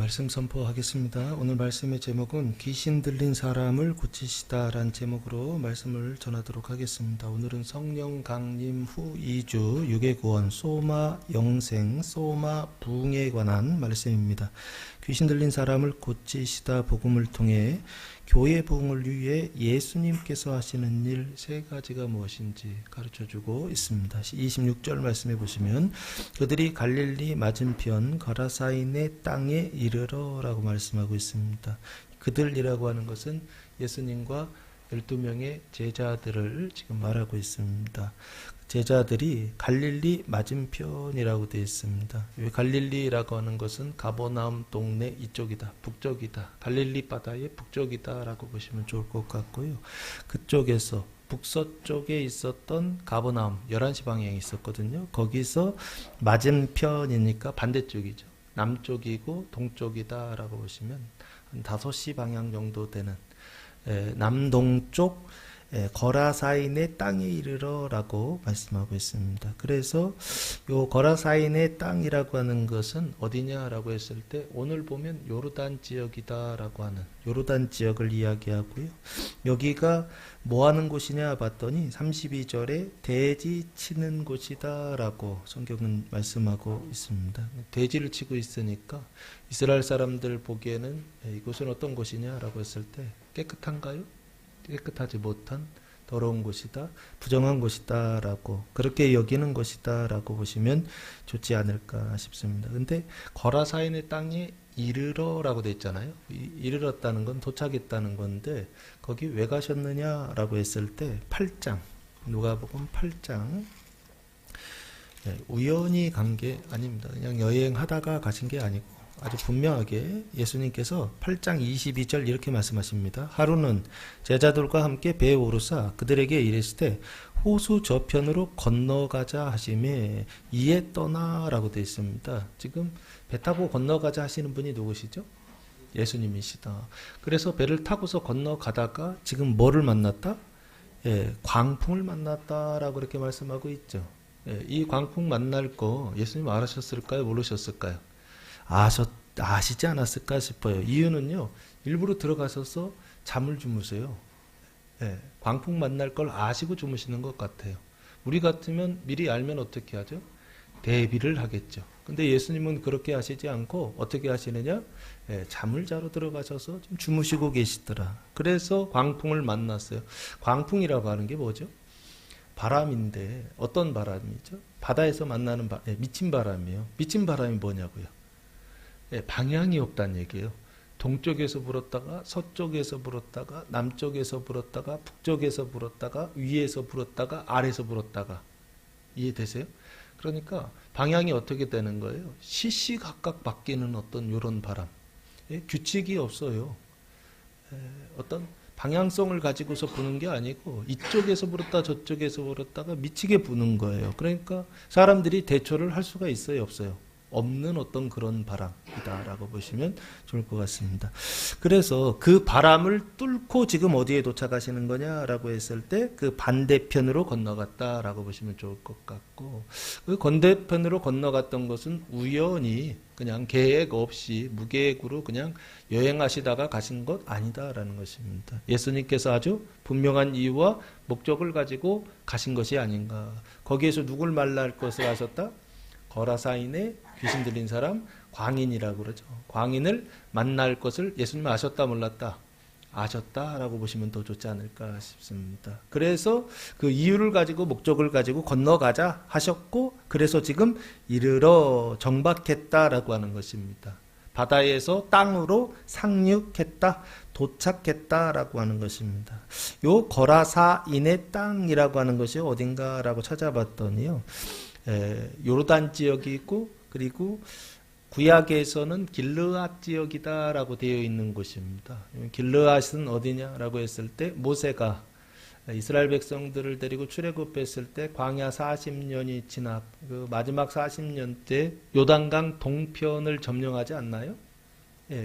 말씀 선포하겠습니다. 오늘 말씀의 제목은 귀신 들린 사람을 고치시다라는 제목으로 말씀을 전하도록 하겠습니다. 오늘은 성령 강림 후 2주 6의 구원 소마 영생 소마 부흥에 관한 말씀입니다. 귀신 들린 사람을 고치시다 복음을 통해 교회 부흥을 위해 예수님께서 하시는 일 세 가지가 무엇인지 가르쳐주고 있습니다. 26절 말씀해 보시면 그들이 갈릴리 맞은편 거라사인의 땅에 이르러 라고 말씀하고 있습니다. 그들이라고 하는 것은 예수님과 12명의 제자들을 지금 말하고 있습니다. 제자들이 갈릴리 맞은편이라고 되어 있습니다. 갈릴리라고 하는 것은 가버나움 동네 이쪽이다, 북쪽이다, 갈릴리 바다의 북쪽이다 라고 보시면 좋을 것 같고요. 그쪽에서 북서쪽에 있었던 가버나움 11시 방향이 있었거든요. 거기서 맞은편이니까 반대쪽이죠. 남쪽이고 동쪽이다 라고 보시면 한 5시 방향 정도 되는 남동쪽 거라사인의 땅에 이르러 라고 말씀하고 있습니다. 그래서 요 거라사인의 땅이라고 하는 것은 어디냐라고 했을 때 오늘 보면 요르단 지역이다 라고 하는 요르단 지역을 이야기하고요. 여기가 뭐 하는 곳이냐 봤더니 32절에 돼지 치는 곳이다 라고 성경은 말씀하고 있습니다. 돼지를 치고 있으니까 이스라엘 사람들 보기에는 이곳은 어떤 곳이냐 라고 했을 때 깨끗한가요? 깨끗하지 못한 더러운 곳이다, 부정한 곳이다 라고 그렇게 여기는 것이다 라고 보시면 좋지 않을까 싶습니다. 근데 거라사인의 땅에 이르러 라고 돼 있잖아요. 이르렀다는 건 도착했다는 건데 거기 왜 가셨느냐 라고 했을 때 8장 누가복음 8장 우연히 간 게 아닙니다. 그냥 여행하다가 가신 게 아니고 아주 분명하게 예수님께서 8장 22절 이렇게 말씀하십니다. 하루는 제자들과 함께 배에 오르사 그들에게 이르시되 호수 저편으로 건너가자 하시매 이에 떠나라고 되어 있습니다. 지금 배 타고 건너가자 하시는 분이 누구시죠? 예수님이시다. 그래서 배를 타고서 건너가다가 지금 뭐를 만났다? 광풍을 만났다라고 그렇게 말씀하고 있죠. 이 광풍 만날 거 예수님 알으셨을까요? 모르셨을까요? 아시지 않았을까 싶어요. 이유는요, 일부러 들어가셔서 잠을 주무세요. 광풍 만날 걸 아시고 주무시는 것 같아요. 우리 같으면 미리 알면 어떻게 하죠? 대비를 하겠죠. 근데 예수님은 그렇게 하시지 않고 어떻게 하시느냐? 잠을 자러 들어가셔서 좀 주무시고 계시더라. 그래서 광풍을 만났어요. 광풍이라고 하는 게 뭐죠? 바람인데 어떤 바람이죠? 바다에서 만나는 미친 바람이에요. 미친 바람이 뭐냐고요? 방향이 없다는 얘기예요. 동쪽에서 불었다가 서쪽에서 불었다가 남쪽에서 불었다가 북쪽에서 불었다가 위에서 불었다가 아래에서 불었다가 이해되세요? 그러니까 방향이 어떻게 되는 거예요? 시시각각 바뀌는 어떤 이런 바람. 규칙이 없어요. 어떤 방향성을 가지고서 부는 게 아니고 이쪽에서 불었다 저쪽에서 불었다가 미치게 부는 거예요. 그러니까 사람들이 대처를 할 수가 있어요, 없어요? 없는 어떤 그런 바람이다라고 보시면 좋을 것 같습니다. 그래서 그 바람을 뚫고 지금 어디에 도착하시는 거냐라고 했을 때 그 반대편으로 건너갔다라고 보시면 좋을 것 같고, 그 반대편으로 건너갔던 것은 우연히 그냥 계획 없이 무계획으로 그냥 여행하시다가 가신 것 아니다라는 것입니다. 예수님께서 아주 분명한 이유와 목적을 가지고 가신 것이 아닌가. 거기에서 누굴 만날 것을 하셨다? 거라사인에 귀신 들린 사람 광인이라고 그러죠. 광인을 만날 것을 예수님 아셨다 몰랐다? 아셨다라고 보시면 더 좋지 않을까 싶습니다. 그래서 그 이유를 가지고 목적을 가지고 건너가자 하셨고 그래서 지금 이르러 정박했다라고 하는 것입니다. 바다에서 땅으로 상륙했다, 도착했다라고 하는 것입니다. 요 거라사인의 땅이라고 하는 것이 어딘가라고 찾아봤더니요. 요르단 지역이 있고 그리고 구약에서는 길르앗 지역이다라고 되어 있는 곳입니다. 길르앗은 어디냐라고 했을 때 모세가 이스라엘 백성들을 데리고 출애굽했을 때 광야 40년이 지나 그 마지막 40년 때 요단강 동편을 점령하지 않나요?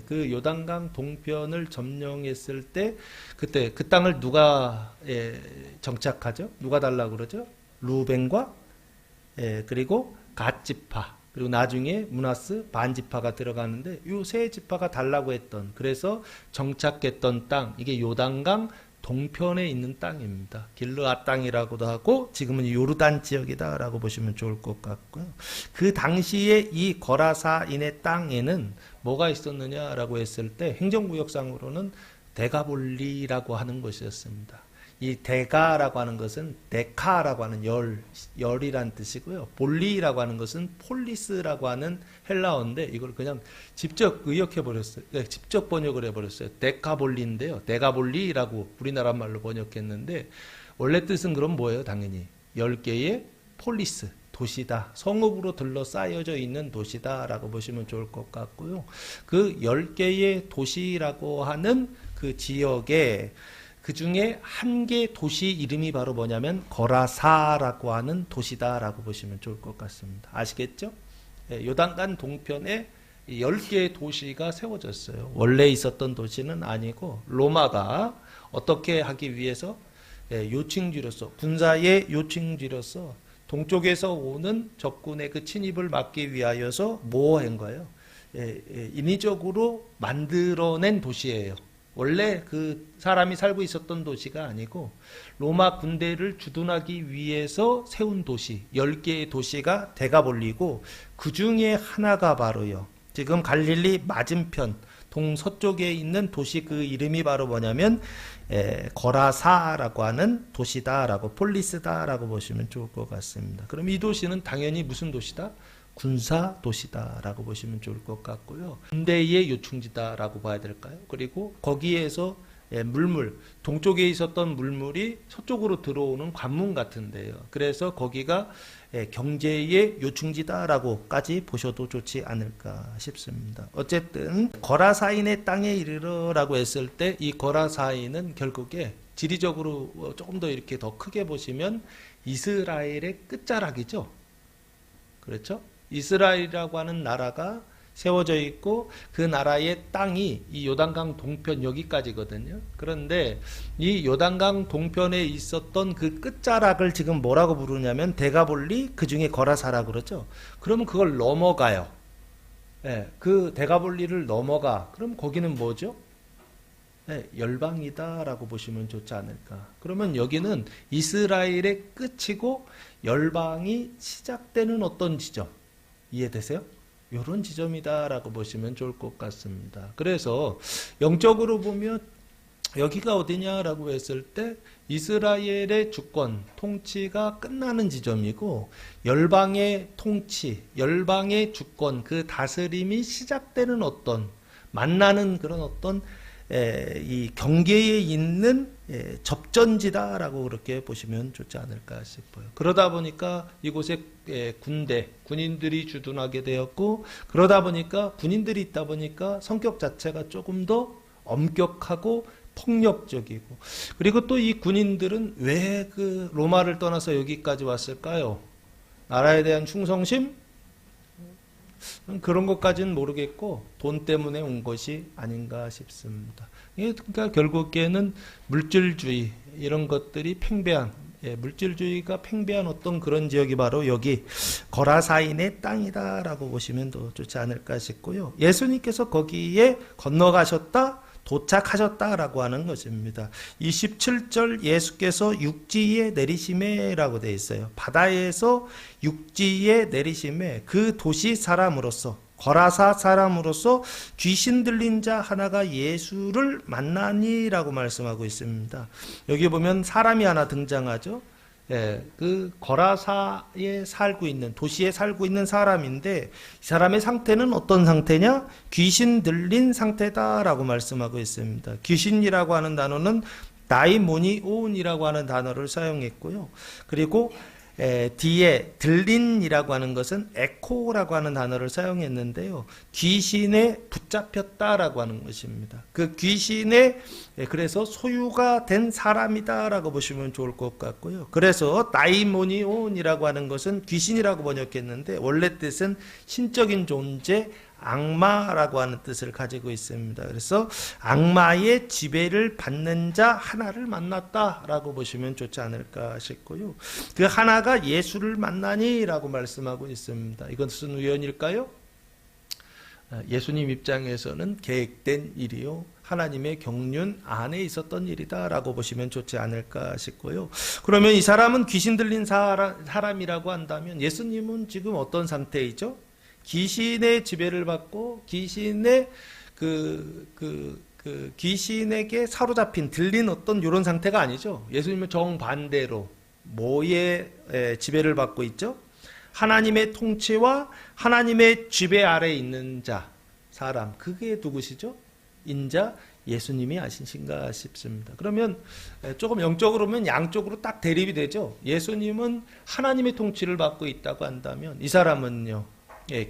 그 요단강 동편을 점령했을 때 그때 그 땅을 누가 정착하죠? 누가 달라고 그러죠? 루벤과 그리고 갓지파 그리고 나중에 므낫스 반지파가 들어가는데 요 세 지파가 달라고 했던, 그래서 정착했던 땅, 이게 요단강 동편에 있는 땅입니다. 길르앗 땅이라고도 하고 지금은 요르단 지역이다라고 보시면 좋을 것 같고요. 그 당시에 이 거라사인의 땅에는 뭐가 있었느냐라고 했을 때 행정구역상으로는 데가볼리라고 하는 것이었습니다. 이 데가라고 하는 것은 데카라고 하는 열이란 뜻이고요. 볼리라고 하는 것은 폴리스라고 하는 헬라어인데 이걸 그냥 직접 의역해 버렸어요. 직접 번역을 해 버렸어요. 데카볼리인데요. 데가볼리라고 우리나라 말로 번역했는데 원래 뜻은 그럼 뭐예요? 당연히 10개의 폴리스, 도시다. 성읍으로 둘러싸여져 있는 도시다라고 보시면 좋을 것 같고요. 그 10개의 도시라고 하는 그 지역에 그 중에 한 개 도시 이름이 바로 뭐냐면 거라사라고 하는 도시다라고 보시면 좋을 것 같습니다. 아시겠죠? 요단강 동편에 10개의 도시가 세워졌어요. 원래 있었던 도시는 아니고 로마가 어떻게 하기 위해서 요충지로서, 군사의 요충지로서 동쪽에서 오는 적군의 그 침입을 막기 위하여서 뭐 한 거예요? 인위적으로 만들어낸 도시예요. 원래 그 사람이 살고 있었던 도시가 아니고 로마 군대를 주둔하기 위해서 세운 도시, 10개의 도시가 데가볼리고 그 중에 하나가 바로요. 지금 갈릴리 맞은편 동서쪽에 있는 도시, 그 이름이 바로 뭐냐면 거라사라고 하는 도시다라고, 폴리스다라고 보시면 좋을 것 같습니다. 그럼 이 도시는 당연히 무슨 도시다? 군사 도시다라고 보시면 좋을 것 같고요. 군대의 요충지다라고 봐야 될까요? 그리고 거기에서 물물, 동쪽에 있었던 물물이 서쪽으로 들어오는 관문 같은데요. 그래서 거기가 경제의 요충지다라고까지 보셔도 좋지 않을까 싶습니다. 어쨌든 거라사인의 땅에 이르러라고 했을 때 이 거라사인은 결국에 지리적으로 조금 더 이렇게 더 크게 보시면 이스라엘의 끝자락이죠. 그렇죠? 이스라엘이라고 하는 나라가 세워져 있고 그 나라의 땅이 이 요단강 동편 여기까지거든요. 그런데 이 요단강 동편에 있었던 그 끝자락을 지금 뭐라고 부르냐면 데가볼리, 그 중에 거라사라고 그러죠. 그러면 그걸 넘어가요. 그 데가볼리를 넘어가. 그럼 거기는 뭐죠? 열방이다라고 보시면 좋지 않을까. 그러면 여기는 이스라엘의 끝이고 열방이 시작되는 어떤 지점, 이해되세요? 이런 지점이다라고 보시면 좋을 것 같습니다. 그래서 영적으로 보면 여기가 어디냐라고 했을 때 이스라엘의 주권, 통치가 끝나는 지점이고 열방의 통치, 열방의 주권, 그 다스림이 시작되는 어떤, 만나는 그런 어떤 이 경계에 있는 접전지다라고 그렇게 보시면 좋지 않을까 싶어요. 그러다 보니까 이곳에 군인들이 주둔하게 되었고, 그러다 보니까 군인들이 있다 보니까 성격 자체가 조금 더 엄격하고 폭력적이고, 그리고 또 이 군인들은 왜 그 로마를 떠나서 여기까지 왔을까요? 나라에 대한 충성심? 그런 것까지는 모르겠고 돈 때문에 온 것이 아닌가 싶습니다. 그러니까 결국에는 물질주의, 이런 것들이 팽배한, 물질주의가 팽배한 어떤 그런 지역이 바로 여기 거라사인의 땅이다라고 보시면 더 좋지 않을까 싶고요. 예수님께서 거기에 건너가셨다, 도착하셨다라고 하는 것입니다. 27절 예수께서 육지에 내리심에라고 되어 있어요. 바다에서 육지에 내리심에 그 도시 사람으로서, 거라사 사람으로서 귀신 들린 자 하나가 예수를 만나니라고 말씀하고 있습니다. 여기 보면 사람이 하나 등장하죠. 그 거라사에 살고 있는, 도시에 살고 있는 사람인데 이 사람의 상태는 어떤 상태냐? 귀신 들린 상태다라고 말씀하고 있습니다. 귀신이라고 하는 단어는 다이모니온이라고 하는 단어를 사용했고요. 그리고 뒤에 들린이라고 하는 것은 에코라고 하는 단어를 사용했는데요. 귀신에 붙잡혔다라고 하는 것입니다. 그 귀신에 그래서 소유가 된 사람이다라고 보시면 좋을 것 같고요. 그래서 다이모니온이라고 하는 것은 귀신이라고 번역했는데 원래 뜻은 신적인 존재, 악마라고 하는 뜻을 가지고 있습니다. 그래서 악마의 지배를 받는 자 하나를 만났다라고 보시면 좋지 않을까 싶고요. 그 하나가 예수를 만나니라고 말씀하고 있습니다. 이것은 우연일까요? 예수님 입장에서는 계획된 일이요, 하나님의 경륜 안에 있었던 일이다라고 보시면 좋지 않을까 싶고요. 그러면 이 사람은 귀신 들린 사람이라고 한다면 예수님은 지금 어떤 상태이죠? 귀신의 지배를 받고 귀신의 귀신에게 사로잡힌 들린 어떤 이런 상태가 아니죠. 예수님은 정반대로 뭐의 지배를 받고 있죠? 하나님의 통치와 하나님의 지배 아래에 있는 자, 사람, 그게 누구시죠? 인자 예수님이 아신가 싶습니다. 그러면 조금 영적으로 보면 양쪽으로 딱 대립이 되죠. 예수님은 하나님의 통치를 받고 있다고 한다면 이 사람은요,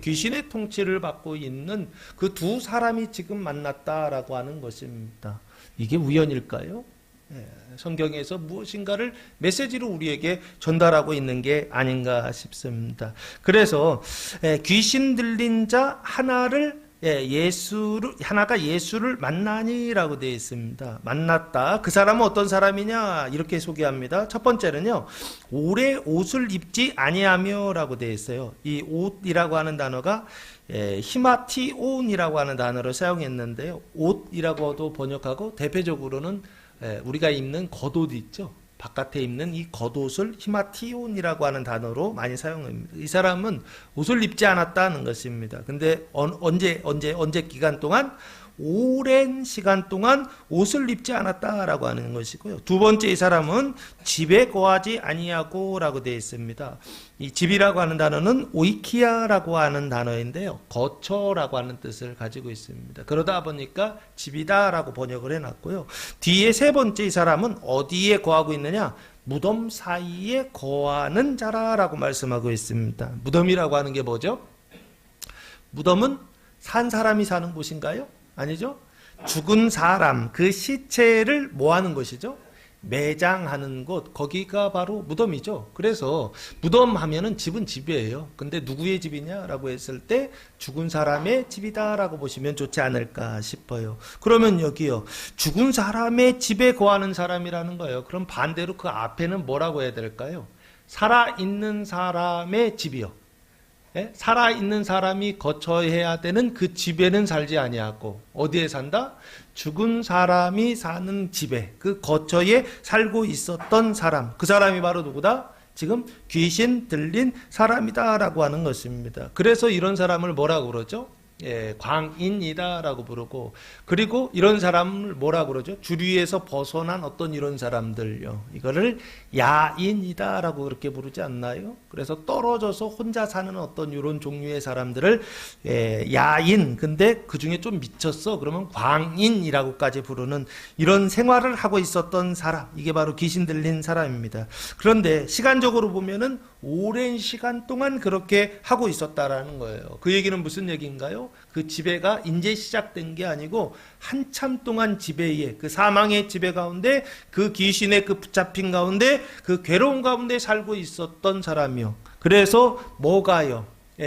귀신의 통치를 받고 있는 그 두 사람이 지금 만났다라고 하는 것입니다. 이게 우연일까요? 성경에서 무엇인가를 메시지로 우리에게 전달하고 있는 게 아닌가 싶습니다. 그래서 귀신 들린 자 하나가 예수를 만나니라고 되어 있습니다. 만났다. 그 사람은 어떤 사람이냐 이렇게 소개합니다. 첫 번째는요, 오래 옷을 입지 아니하며라고 되어 있어요. 이 옷이라고 하는 단어가 히마티온이라고 하는 단어를 사용했는데요, 옷이라고도 번역하고 대표적으로는 우리가 입는 겉옷 있죠. 바깥에 입는 이 겉옷을 히마티온이라고 하는 단어로 많이 사용합니다. 이 사람은 옷을 입지 않았다는 것입니다. 근데 언제 기간 동안, 오랜 시간 동안 옷을 입지 않았다라고 하는 것이고요. 두 번째, 이 사람은 집에 거하지 아니하고라고 되어 있습니다. 이 집이라고 하는 단어는 오이키아라고 하는 단어인데요, 거처라고 하는 뜻을 가지고 있습니다. 그러다 보니까 집이다라고 번역을 해놨고요. 뒤에 세 번째, 이 사람은 어디에 거하고 있느냐? 무덤 사이에 거하는 자라라고 말씀하고 있습니다. 무덤이라고 하는 게 뭐죠? 무덤은 산 사람이 사는 곳인가요? 아니죠. 죽은 사람, 그 시체를 뭐 하는 것이죠? 매장하는 곳, 거기가 바로 무덤이죠. 그래서 무덤 하면은 집은 집이에요. 근데 누구의 집이냐라고 했을 때 죽은 사람의 집이다라고 보시면 좋지 않을까 싶어요. 그러면 여기요, 죽은 사람의 집에 거하는 사람이라는 거예요. 그럼 반대로 그 앞에는 뭐라고 해야 될까요? 살아있는 사람의 집이요. 살아있는 사람이 거처해야 되는 그 집에는 살지 아니하고 어디에 산다? 죽은 사람이 사는 집에, 그 거처에 살고 있었던 사람, 그 사람이 바로 누구다? 지금 귀신 들린 사람이다라고 하는 것입니다. 그래서 이런 사람을 뭐라고 그러죠? 광인이다라고 부르고, 그리고 이런 사람을 뭐라고 그러죠? 주류에서 벗어난 어떤 이런 사람들요, 이거를 야인이다라고 그렇게 부르지 않나요? 그래서 떨어져서 혼자 사는 어떤 이런 종류의 사람들을 야인, 근데 그 중에 좀 미쳤어 그러면 광인이라고까지 부르는 이런 생활을 하고 있었던 사람, 이게 바로 귀신 들린 사람입니다. 그런데 시간적으로 보면은 오랜 시간 동안 그렇게 하고 있었다라는 거예요. 그 얘기는 무슨 얘기인가요? 그 지배가 이제 시작된 게 아니고 한참 동안 지배에, 그 사망의 지배 가운데, 그 귀신의 그 붙잡힌 가운데, 그 괴로운 가운데 살고 있었던 사람이요. 그래서 뭐가요?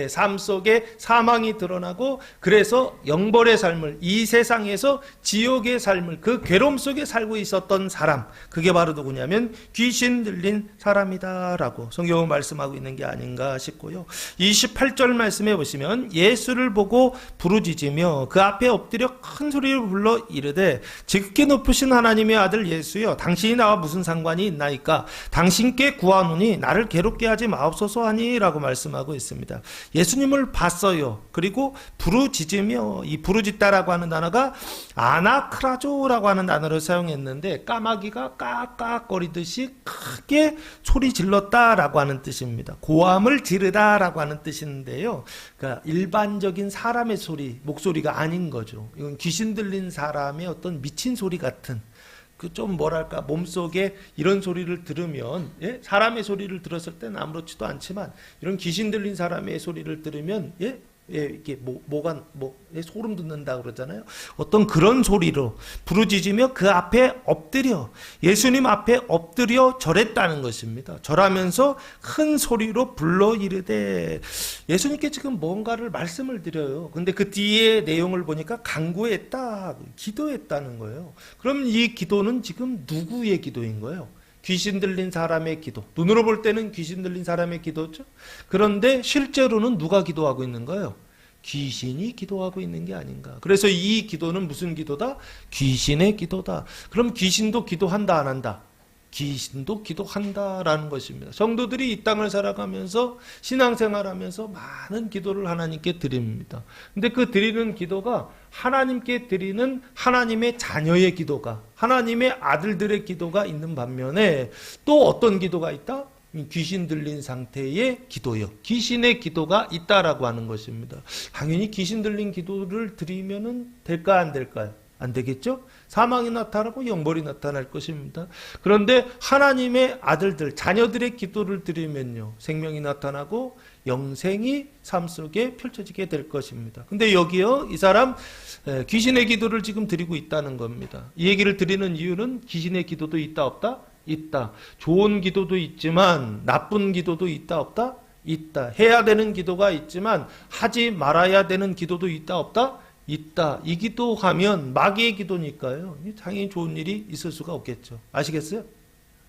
삶 속에 사망이 드러나고, 그래서 영벌의 삶을, 이 세상에서 지옥의 삶을, 그 괴로움 속에 살고 있었던 사람, 그게 바로 누구냐면 귀신 들린 사람이다라고 성경은 말씀하고 있는 게 아닌가 싶고요. 28절 말씀해 보시면, 예수를 보고 부르짖으며 그 앞에 엎드려 큰 소리를 불러 이르되, 지극히 높으신 하나님의 아들 예수여, 당신이 나와 무슨 상관이 있나이까? 당신께 구하노니 나를 괴롭게 하지 마옵소서 하니라고 말씀하고 있습니다. 예수님을 봤어요. 그리고 부르짖으며, 이 부르짖다라고 하는 단어가 아나크라조라고 하는 단어를 사용했는데, 까마귀가 깍깍거리듯이 크게 소리 질렀다라고 하는 뜻입니다. 고함을 지르다라고 하는 뜻인데요, 그러니까 일반적인 사람의 소리, 목소리가 아닌 거죠. 이건 귀신 들린 사람의 어떤 미친 소리 같은, 그 좀 뭐랄까, 몸속에 이런 소리를 들으면, 사람의 소리를 들었을 때는 아무렇지도 않지만 이런 귀신 들린 사람의 소리를 들으면 이게 소름 돋는다 그러잖아요. 어떤 그런 소리로 부르짖으며 그 앞에 엎드려 예수님 앞에 엎드려 절했다는 것입니다. 절하면서 큰 소리로 불러 이르되 예수님께 지금 뭔가를 말씀을 드려요. 근데 그 뒤에 내용을 보니까 간구했다, 기도했다는 거예요. 그럼 이 기도는 지금 누구의 기도인 거예요? 귀신 들린 사람의 기도. 눈으로 볼 때는 귀신 들린 사람의 기도죠. 그런데 실제로는 누가 기도하고 있는 거예요? 귀신이 기도하고 있는 게 아닌가. 그래서 이 기도는 무슨 기도다? 귀신의 기도다. 그럼 귀신도 기도한다, 안 한다? 귀신도 기도한다라는 것입니다. 성도들이 이 땅을 살아가면서 신앙생활하면서 많은 기도를 하나님께 드립니다. 근데 그 드리는 기도가 하나님께 드리는 하나님의 자녀의 기도가, 하나님의 아들들의 기도가 있는 반면에 또 어떤 기도가 있다? 귀신 들린 상태의 기도요. 귀신의 기도가 있다라고 하는 것입니다. 당연히 귀신 들린 기도를 드리면은 될까 안 될까요? 안 되겠죠? 사망이 나타나고 영벌이 나타날 것입니다. 그런데 하나님의 아들들, 자녀들의 기도를 드리면요, 생명이 나타나고 영생이 삶 속에 펼쳐지게 될 것입니다. 근데 여기요, 이 사람 귀신의 기도를 지금 드리고 있다는 겁니다. 이 얘기를 드리는 이유는 귀신의 기도도 있다 없다? 있다. 좋은 기도도 있지만 나쁜 기도도 있다 없다? 있다. 해야 되는 기도가 있지만 하지 말아야 되는 기도도 있다 없다? 있다. 이 기도하면 마귀의 기도니까요, 당연히 좋은 일이 있을 수가 없겠죠. 아시겠어요?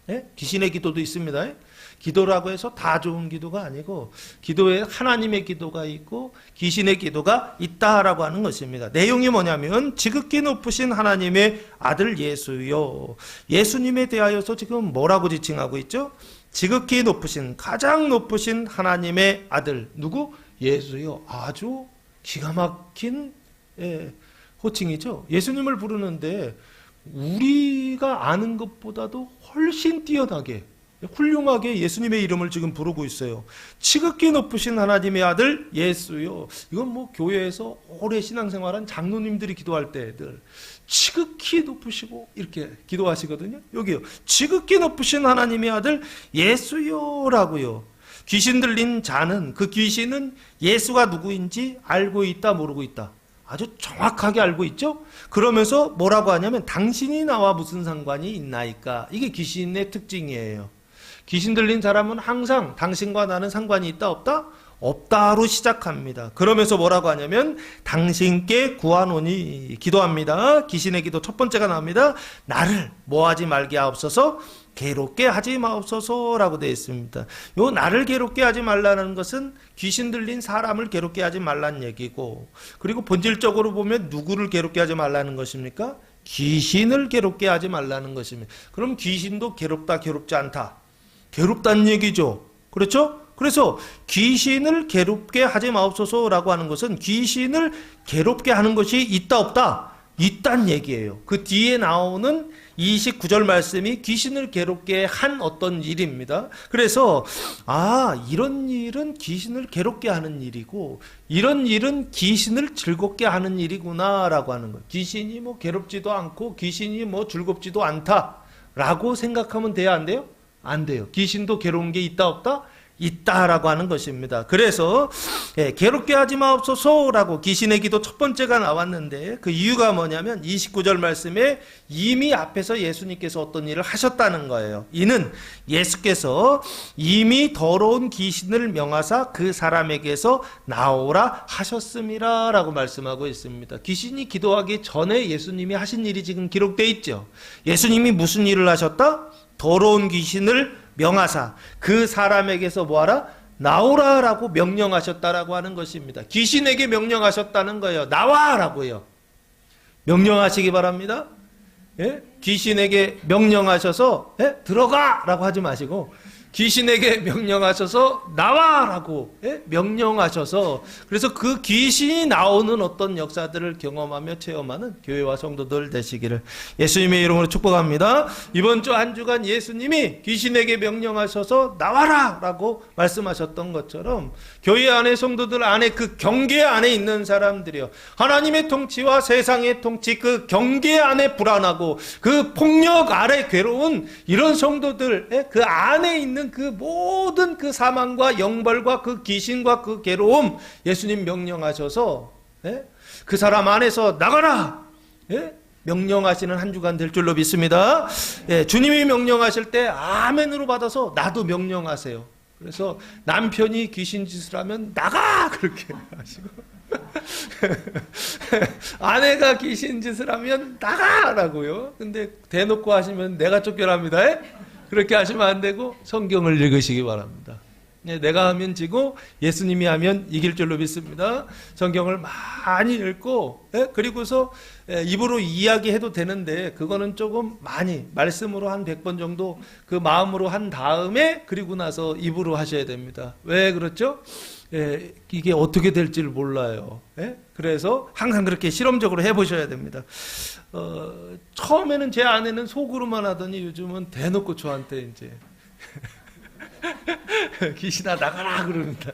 예? 귀신의 기도도 있습니다. 기도라고 해서 다 좋은 기도가 아니고 기도에 하나님의 기도가 있고 귀신의 기도가 있다라고 하는 것입니다. 내용이 뭐냐면 지극히 높으신 하나님의 아들 예수요. 예수님에 대하여서 지금 뭐라고 지칭하고 있죠? 지극히 높으신, 가장 높으신 하나님의 아들. 누구? 예수요. 아주 기가 막힌 호칭이죠. 예수님을 부르는데 우리가 아는 것보다도 훨씬 뛰어나게, 훌륭하게 예수님의 이름을 지금 부르고 있어요. 지극히 높으신 하나님의 아들 예수요. 이건 뭐 교회에서 오래 신앙생활한 장로님들이 기도할 때들 지극히 높으시고 이렇게 기도하시거든요. 여기요, 지극히 높으신 하나님의 아들 예수요라고요. 귀신 들린 자는, 그 귀신은 예수가 누구인지 알고 있다, 모르고 있다? 아주 정확하게 알고 있죠? 그러면서 뭐라고 하냐면 당신이 나와 무슨 상관이 있나이까? 이게 귀신의 특징이에요. 귀신 들린 사람은 항상 당신과 나는 상관이 있다 없다? 없다로 시작합니다. 그러면서 뭐라고 하냐면 당신께 구하노니, 기도합니다. 귀신의 기도 첫 번째가 나옵니다. 나를 뭐하지 말게 하옵소서, 괴롭게 하지 마옵소서라고 되어 있습니다. 요 나를 괴롭게 하지 말라는 것은 귀신 들린 사람을 괴롭게 하지 말라는 얘기고, 그리고 본질적으로 보면 누구를 괴롭게 하지 말라는 것입니까? 귀신을 괴롭게 하지 말라는 것입니다. 그럼 귀신도 괴롭다, 괴롭지 않다? 괴롭다는 얘기죠. 그렇죠? 그래서 귀신을 괴롭게 하지 마옵소서라고 하는 것은 귀신을 괴롭게 하는 것이 있다 없다? 있다는 얘기예요. 그 뒤에 나오는 29절 말씀이 귀신을 괴롭게 한 어떤 일입니다. 그래서 이런 일은 귀신을 괴롭게 하는 일이고 이런 일은 귀신을 즐겁게 하는 일이구나 라고 하는 거예요. 귀신이 뭐 괴롭지도 않고 귀신이 뭐 즐겁지도 않다 라고 생각하면 돼야 안 돼요? 안 돼요. 귀신도 괴로운 게 있다 없다? 있다라고 하는 것입니다. 그래서 괴롭게 하지 마옵소서라고 귀신의 기도 첫 번째가 나왔는데 그 이유가 뭐냐면 29절 말씀에 이미 앞에서 예수님께서 어떤 일을 하셨다는 거예요. 이는 예수께서 이미 더러운 귀신을 명하사 그 사람에게서 나오라 하셨음이라 라고 말씀하고 있습니다. 귀신이 기도하기 전에 예수님이 하신 일이 지금 기록되어 있죠. 예수님이 무슨 일을 하셨다? 더러운 귀신을 명하사 그 사람에게서 뭐하라? 나오라라고 명령하셨다라고 하는 것입니다. 귀신에게 명령하셨다는 거예요. 나와라고요. 명령하시기 바랍니다. 예? 귀신에게 명령하셔서 들어가라고 하지 마시고 귀신에게 명령하셔서 나와라고 명령하셔서, 그래서 그 귀신이 나오는 어떤 역사들을 경험하며 체험하는 교회와 성도들 되시기를 예수님의 이름으로 축복합니다. 이번 주 한 주간 예수님이 귀신에게 명령하셔서 나와라 라고 말씀하셨던 것처럼 교회 안에, 성도들 안에, 그 경계 안에 있는 사람들이요, 하나님의 통치와 세상의 통치, 그 경계 안에 불안하고 그 폭력 아래 괴로운 이런 성도들, 그 안에 있는 있는 그 모든 그 사망과 영벌과 그 귀신과 그 괴로움 예수님 명령하셔서 그 사람 안에서 나가라 명령하시는 한 주간 될 줄로 믿습니다. 주님이 명령하실 때 아멘으로 받아서 나도 명령하세요. 그래서 남편이 귀신 짓을 하면 나가 그렇게 하시고 아내가 귀신 짓을 하면 나가라고요. 근데 대놓고 하시면 내가 쫓겨납니다. 그렇게 하시면 안 되고 성경을 읽으시기 바랍니다. 내가 하면 지고 예수님이 하면 이길 줄로 믿습니다. 성경을 많이 읽고 그리고서 입으로 이야기해도 되는데 그거는 조금 많이 말씀으로 한 100번 정도 그 마음으로 한 다음에 그리고 나서 입으로 하셔야 됩니다. 왜 그렇죠? 이게 어떻게 될지를 몰라요. 그래서 항상 그렇게 실험적으로 해보셔야 됩니다. 처음에는 제 아내는 속으로만 하더니 요즘은 대놓고 저한테 이제 귀신아 나가라 그럽니다.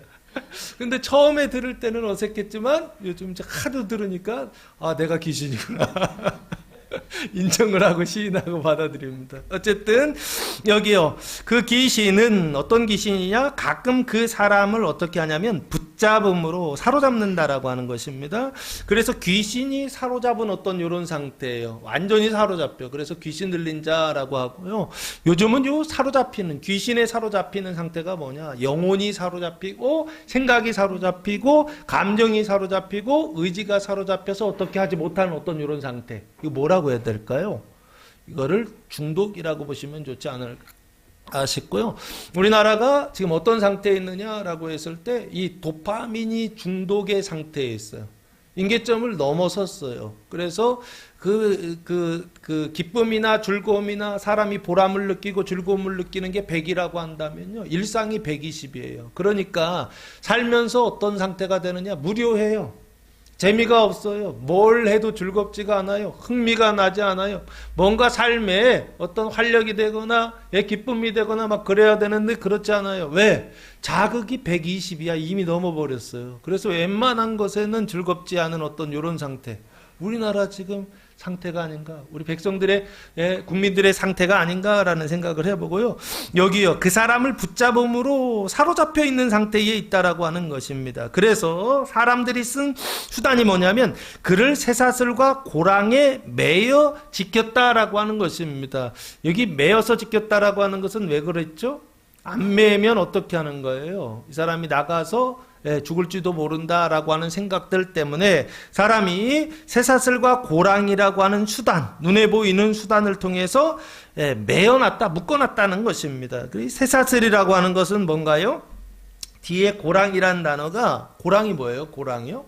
근데 처음에 들을 때는 어색했지만 요즘 하도 들으니까 아 내가 귀신이구나 인정을 하고 시인하고 받아들입니다. 어쨌든 여기요 그 귀신은 어떤 귀신이냐 가끔 그 사람을 어떻게 하냐면 붙잡음으로 사로잡는다라고 하는 것입니다. 그래서 귀신이 사로잡은 어떤 이런 상태예요. 완전히 사로잡혀. 그래서 귀신 들린 자라고 하고요. 요즘은 요 사로잡히는 귀신에 사로잡히는 상태가 뭐냐 영혼이 사로잡히고 생각이 사로잡히고 감정이 사로잡히고 의지가 사로잡혀서 어떻게 하지 못하는 어떤 이런 상태. 이거 뭐라고 해야 될까요? 이거를 중독이라고 보시면 좋지 않을까 싶고요. 우리나라가 지금 어떤 상태에 있느냐라고 했을 때 이 도파민이 중독의 상태에 있어요. 임계점을 넘어섰어요. 그래서 그 기쁨이나 즐거움이나 사람이 보람을 느끼고 즐거움을 느끼는 게 100이라고 한다면요. 일상이 120이에요. 그러니까 살면서 어떤 상태가 되느냐? 무료해요. 재미가 없어요. 뭘 해도 즐겁지가 않아요. 흥미가 나지 않아요. 뭔가 삶에 어떤 활력이 되거나 기쁨이 되거나 막 그래야 되는데 그렇지 않아요. 왜? 자극이 120이야. 이미 넘어버렸어요. 그래서 웬만한 것에는 즐겁지 않은 어떤 이런 상태. 우리나라 지금 상태가 아닌가, 우리 백성들의 국민들의 상태가 아닌가라는 생각을 해보고요. 여기요 그 사람을 붙잡음으로 사로잡혀 있는 상태에 있다라고 하는 것입니다. 그래서 사람들이 쓴 수단이 뭐냐면 그를 쇠사슬과 고랑에 매여 지켰다라고 하는 것입니다. 여기 매여서 지켰다라고 하는 것은 왜 그랬죠? 안 매면 어떻게 하는 거예요? 이 사람이 나가서 죽을지도 모른다라고 하는 생각들 때문에 사람이 쇠사슬과 고랑이라고 하는 수단, 눈에 보이는 수단을 통해서 매어놨다, 묶어놨다는 것입니다. 쇠사슬이라고 하는 것은 뭔가요? 뒤에 고랑이라는 단어가, 고랑이 뭐예요? 고랑이요?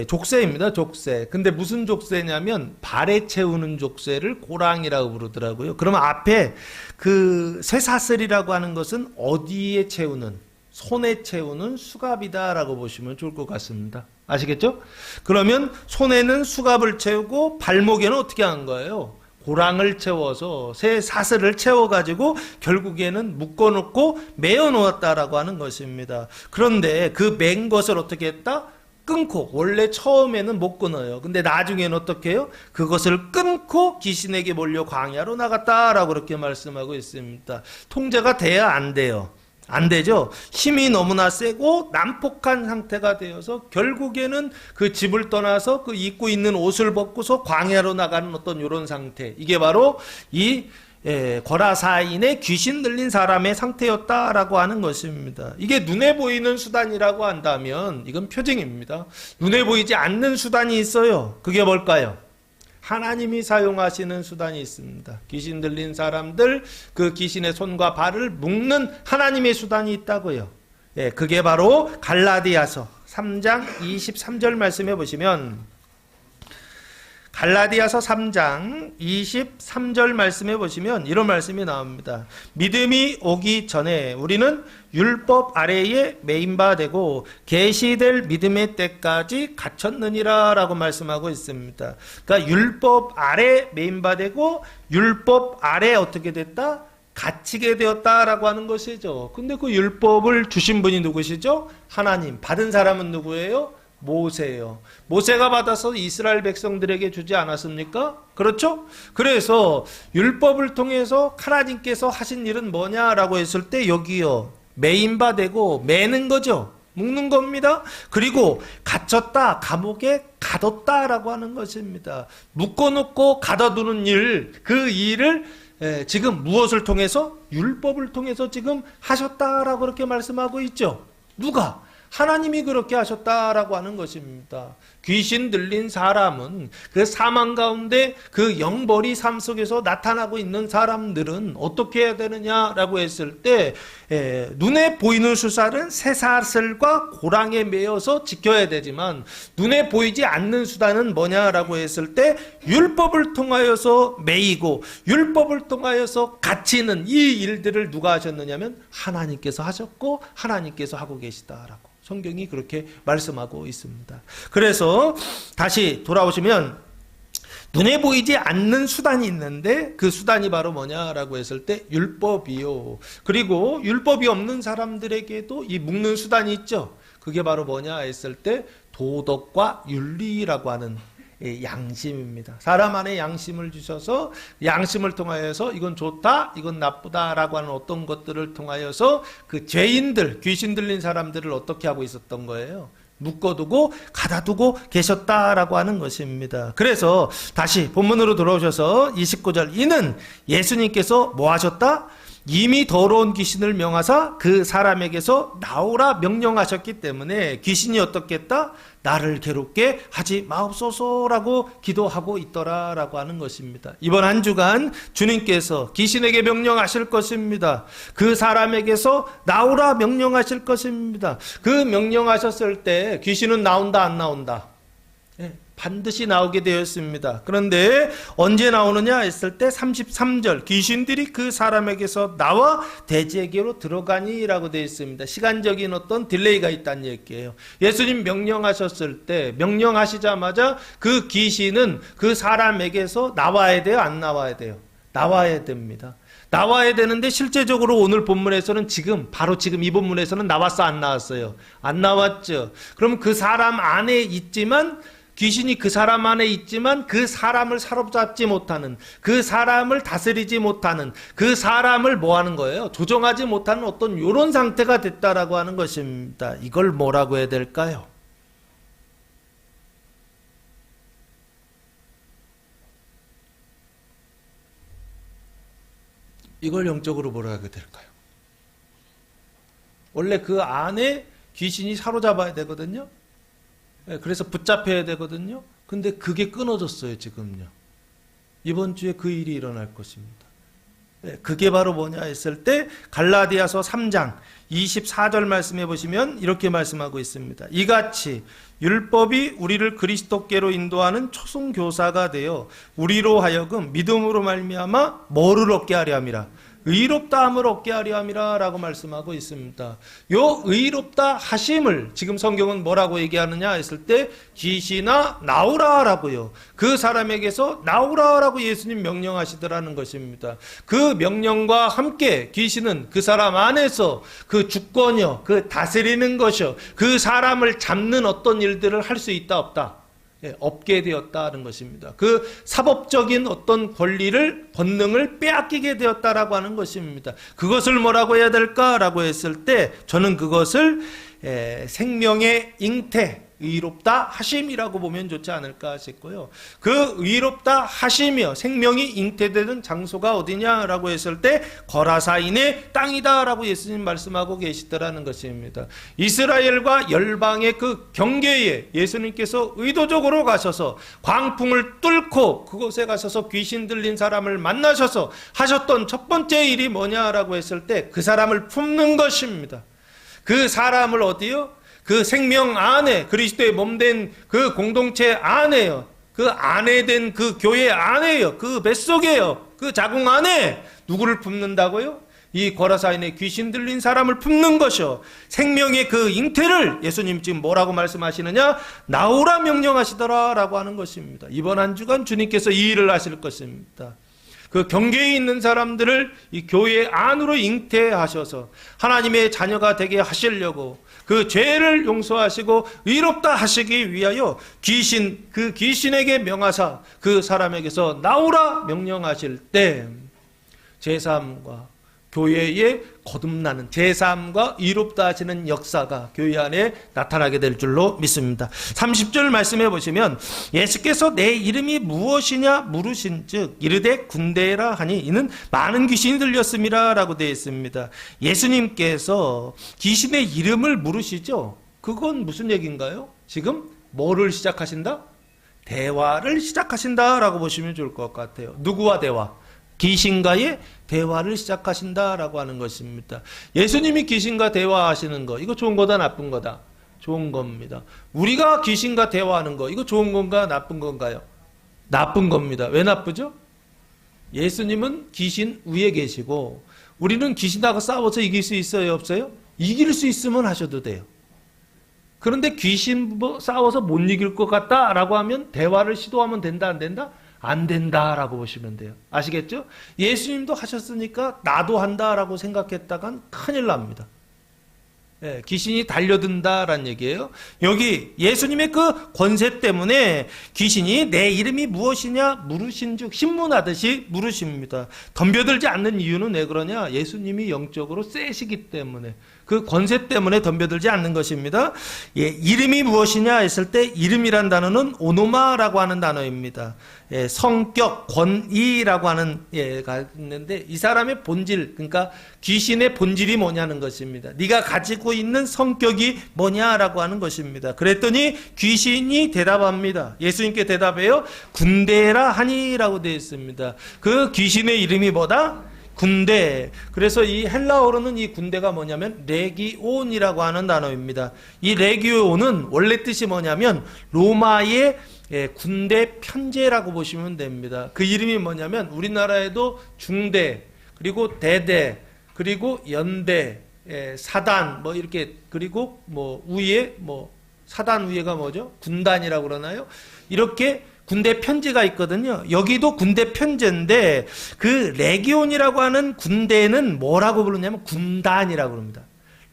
족쇄입니다. 족쇄. 근데 무슨 족쇄냐면 발에 채우는 족쇄를 고랑이라고 부르더라고요. 그러면 앞에 그 쇠사슬이라고 하는 것은 어디에 채우는, 손에 채우는 수갑이다라고 보시면 좋을 것 같습니다. 아시겠죠? 그러면 손에는 수갑을 채우고 발목에는 어떻게 한 거예요? 고랑을 채워서 새 사슬을 채워가지고 결국에는 묶어놓고 매어놓았다라고 하는 것입니다. 그런데 그 맨 것을 어떻게 했다? 끊고, 원래 처음에는 못 끊어요. 근데 나중에는 어떻게 해요? 그것을 끊고 귀신에게 몰려 광야로 나갔다라고 그렇게 말씀하고 있습니다. 통제가 돼야 안 돼요. 안 되죠. 힘이 너무나 세고 난폭한 상태가 되어서 결국에는 그 집을 떠나서 그 입고 있는 옷을 벗고서 광야로 나가는 어떤 이런 상태. 이게 바로 이 거라사인의 귀신 들린 사람의 상태였다라고 하는 것입니다. 이게 눈에 보이는 수단이라고 한다면 이건 표징입니다. 눈에 보이지 않는 수단이 있어요. 그게 뭘까요? 하나님이 사용하시는 수단이 있습니다. 귀신 들린 사람들, 그 귀신의 손과 발을 묶는 하나님의 수단이 있다고요. 그게 바로 갈라디아서 3장 23절 말씀해 보시면, 갈라디아서 3장 23절 말씀해 보시면 이런 말씀이 나옵니다. 믿음이 오기 전에 우리는 율법 아래에 매인 바 되고 계시될 믿음의 때까지 갇혔느니라 라고 말씀하고 있습니다. 그러니까 율법 아래 매인 바 되고 율법 아래 어떻게 됐다? 갇히게 되었다라고 하는 것이죠. 근데 그 율법을 주신 분이 누구시죠? 하나님. 받은 사람은 누구예요? 모세요. 모세가 받아서 이스라엘 백성들에게 주지 않았습니까? 그렇죠? 그래서 율법을 통해서 하나님께서 하신 일은 뭐냐라고 했을 때 여기요. 매인 바 되고 매는 거죠. 묶는 겁니다. 그리고 갇혔다, 감옥에 가뒀다라고 하는 것입니다. 묶어놓고 가둬두는 일, 그 일을 지금 무엇을 통해서? 율법을 통해서 지금 하셨다라고 그렇게 말씀하고 있죠. 누가? 하나님이 그렇게 하셨다라고 하는 것입니다. 귀신 들린 사람은 그 사망 가운데 그 영벌이 삶 속에서 나타나고 있는 사람들은 어떻게 해야 되느냐라고 했을 때 눈에 보이는 수단은 쇠사슬과 고랑에 매어서 지켜야 되지만 눈에 보이지 않는 수단은 뭐냐라고 했을 때 율법을 통하여서 매이고 율법을 통하여서 갇히는 이 일들을 누가 하셨느냐면 하나님께서 하셨고 하나님께서 하고 계시다라고 성경이 그렇게 말씀하고 있습니다. 그래서 다시 돌아오시면 눈에 보이지 않는 수단이 있는데 그 수단이 바로 뭐냐라고 했을 때 율법이요. 그리고 율법이 없는 사람들에게도 이 묶는 수단이 있죠. 그게 바로 뭐냐 했을 때 도덕과 윤리라고 하는 양심입니다. 사람 안에 양심을 주셔서 양심을 통하여서 이건 좋다, 이건 나쁘다라고 하는 어떤 것들을 통하여서 그 죄인들, 귀신 들린 사람들을 어떻게 하고 있었던 거예요? 묶어두고 가다두고 계셨다라고 하는 것입니다. 그래서 다시 본문으로 돌아오셔서 29절 이는 예수님께서 뭐 하셨다? 이미 더러운 귀신을 명하사 그 사람에게서 나오라 명령하셨기 때문에 귀신이 어떻게 했다? 나를 괴롭게 하지 마옵소서라고 기도하고 있더라라고 하는 것입니다. 이번 한 주간 주님께서 귀신에게 명령하실 것입니다. 그 사람에게서 나오라 명령하실 것입니다. 그 명령하셨을 때 귀신은 나온다 안 나온다? 반드시 나오게 되었습니다. 그런데 언제 나오느냐 했을 때 33절 귀신들이 그 사람에게서 나와 돼지에게로 들어가니 라고 되어 있습니다. 시간적인 어떤 딜레이가 있다는 얘기예요. 예수님 명령하셨을 때 명령하시자마자 그 귀신은 그 사람에게서 나와야 돼요? 안 나와야 돼요? 나와야 됩니다. 나와야 되는데 실제적으로 오늘 본문에서는 바로 지금 이 본문에서는 나왔어 안 나왔어요? 안 나왔죠. 그럼 그 사람 안에 있지만 귀신이 그 사람 안에 있지만 그 사람을 사로잡지 못하는, 그 사람을 다스리지 못하는, 그 사람을 뭐 하는 거예요? 조정하지 못하는 어떤 이런 상태가 됐다라고 하는 것입니다. 이걸 뭐라고 해야 될까요? 이걸 영적으로 뭐라고 해야 될까요? 원래 그 안에 귀신이 사로잡아야 되거든요. 그래서 붙잡혀야 되거든요. 근데 그게 끊어졌어요, 지금요. 이번 주에 그 일이 일어날 것입니다. 그게 바로 뭐냐 했을 때 갈라디아서 3장 24절 말씀해 보시면 이렇게 말씀하고 있습니다. 이같이 율법이 우리를 그리스도께로 인도하는 초승교사가 되어 우리로 하여금 믿음으로 말미암아 뭐를 얻게 하려 함이라? 의롭다함을 얻게 하려 함이라 라고 말씀하고 있습니다. 요 의롭다 하심을 지금 성경은 뭐라고 얘기하느냐 했을 때 귀신아 나오라 라고요. 그 사람에게서 나오라 라고 예수님 명령하시더라는 것입니다. 그 명령과 함께 귀신은 그 사람 안에서 그 주권이요, 그 다스리는 것이요, 그 사람을 잡는 어떤 일들을 할 수 있다 없다? 없게 되었다는 것입니다. 그 사법적인 어떤 권리를, 권능을 빼앗기게 되었다라고 하는 것입니다. 그것을 뭐라고 해야 될까라고 했을 때 저는 그것을 생명의 잉태, 의롭다 하심이라고 보면 좋지 않을까 싶고요. 그 의롭다 하심이요, 생명이 잉태되는 장소가 어디냐라고 했을 때 거라사인의 땅이다라고 예수님 말씀하고 계시더라는 것입니다. 이스라엘과 열방의 그 경계에 예수님께서 의도적으로 가셔서 광풍을 뚫고 그곳에 가셔서 귀신 들린 사람을 만나셔서 하셨던 첫 번째 일이 뭐냐라고 했을 때 그 사람을 품는 것입니다. 그 사람을 어디요? 그 생명 안에, 그리스도의 몸된 그 공동체 안에요. 그 안에 된 그 교회 안에요. 그 뱃속에요. 그 자궁 안에 누구를 품는다고요? 이 거라사인의 귀신 들린 사람을 품는 것이요. 생명의 그 잉태를 예수님 지금 뭐라고 말씀하시느냐? 나오라 명령하시더라 라고 하는 것입니다. 이번 한 주간 주님께서 이 일을 하실 것입니다. 그 경계에 있는 사람들을 이 교회 안으로 잉태하셔서 하나님의 자녀가 되게 하시려고 그 죄를 용서하시고 의롭다 하시기 위하여 그 귀신에게 명하사 그 사람에게서 나오라 명령하실 때 제3과 교회에 거듭나는 제3과 의롭다 하시는 역사가 교회 안에 나타나게 될 줄로 믿습니다. 30절 말씀해 보시면 예수께서 내 이름이 무엇이냐 물으신즉 이르되 군대라 하니 이는 많은 귀신이 들렸음이라 라고 되어 있습니다. 예수님께서 귀신의 이름을 물으시죠. 그건 무슨 얘기인가요? 지금 뭐를 시작하신다? 대화를 시작하신다라고 보시면 좋을 것 같아요. 누구와 대화? 귀신과의 대화를 시작하신다라고 하는 것입니다. 예수님이 귀신과 대화하시는 거, 이거 좋은 거다 나쁜 거다? 좋은 겁니다. 우리가 귀신과 대화하는 거, 이거 좋은 건가 나쁜 건가요? 나쁜 겁니다. 왜 나쁘죠? 예수님은 귀신 위에 계시고 우리는 귀신하고 싸워서 이길 수 있어요, 없어요? 이길 수 있으면 하셔도 돼요. 그런데 귀신 싸워서 못 이길 것 같다라고 하면 대화를 시도하면 된다, 안 된다? 안 된다라고 보시면 돼요. 아시겠죠? 예수님도 하셨으니까 나도 한다라고 생각했다간 큰일 납니다. 예, 귀신이 달려든다라는 얘기예요. 여기 예수님의 그 권세 때문에 귀신이 내 이름이 무엇이냐 물으신즉 신문하듯이 물으십니다. 덤벼들지 않는 이유는 왜 그러냐? 예수님이 영적으로 세시기 때문에, 그 권세 때문에 덤벼들지 않는 것입니다. 예, 이름이 무엇이냐 했을 때 이름이란 단어는 오노마라고 하는 단어입니다. 예, 성격, 권위라고 하는 예가 있는데 이 사람의 본질, 그러니까 귀신의 본질이 뭐냐는 것입니다. 네가 가지고 있는 성격이 뭐냐라고 하는 것입니다. 그랬더니 귀신이 대답합니다. 예수님께 대답해요. 군대라 하니라고 되어 있습니다. 그 귀신의 이름이 뭐다? 군대. 그래서 이 헬라어로는 이 군대가 뭐냐면 레기온이라고 하는 단어입니다. 이 레기온은 원래 뜻이 뭐냐면 로마의 군대 편제라고 보시면 됩니다. 그 이름이 뭐냐면 우리나라에도 중대, 그리고 대대, 그리고 연대, 사단, 뭐 이렇게, 그리고 뭐 우예, 뭐 사단 우예가 뭐죠? 군단이라고 그러나요? 이렇게 군대 편제가 있거든요. 여기도 군대 편제인데 그 레기온이라고 하는 군대는 뭐라고 부르냐면 군단이라고 부릅니다.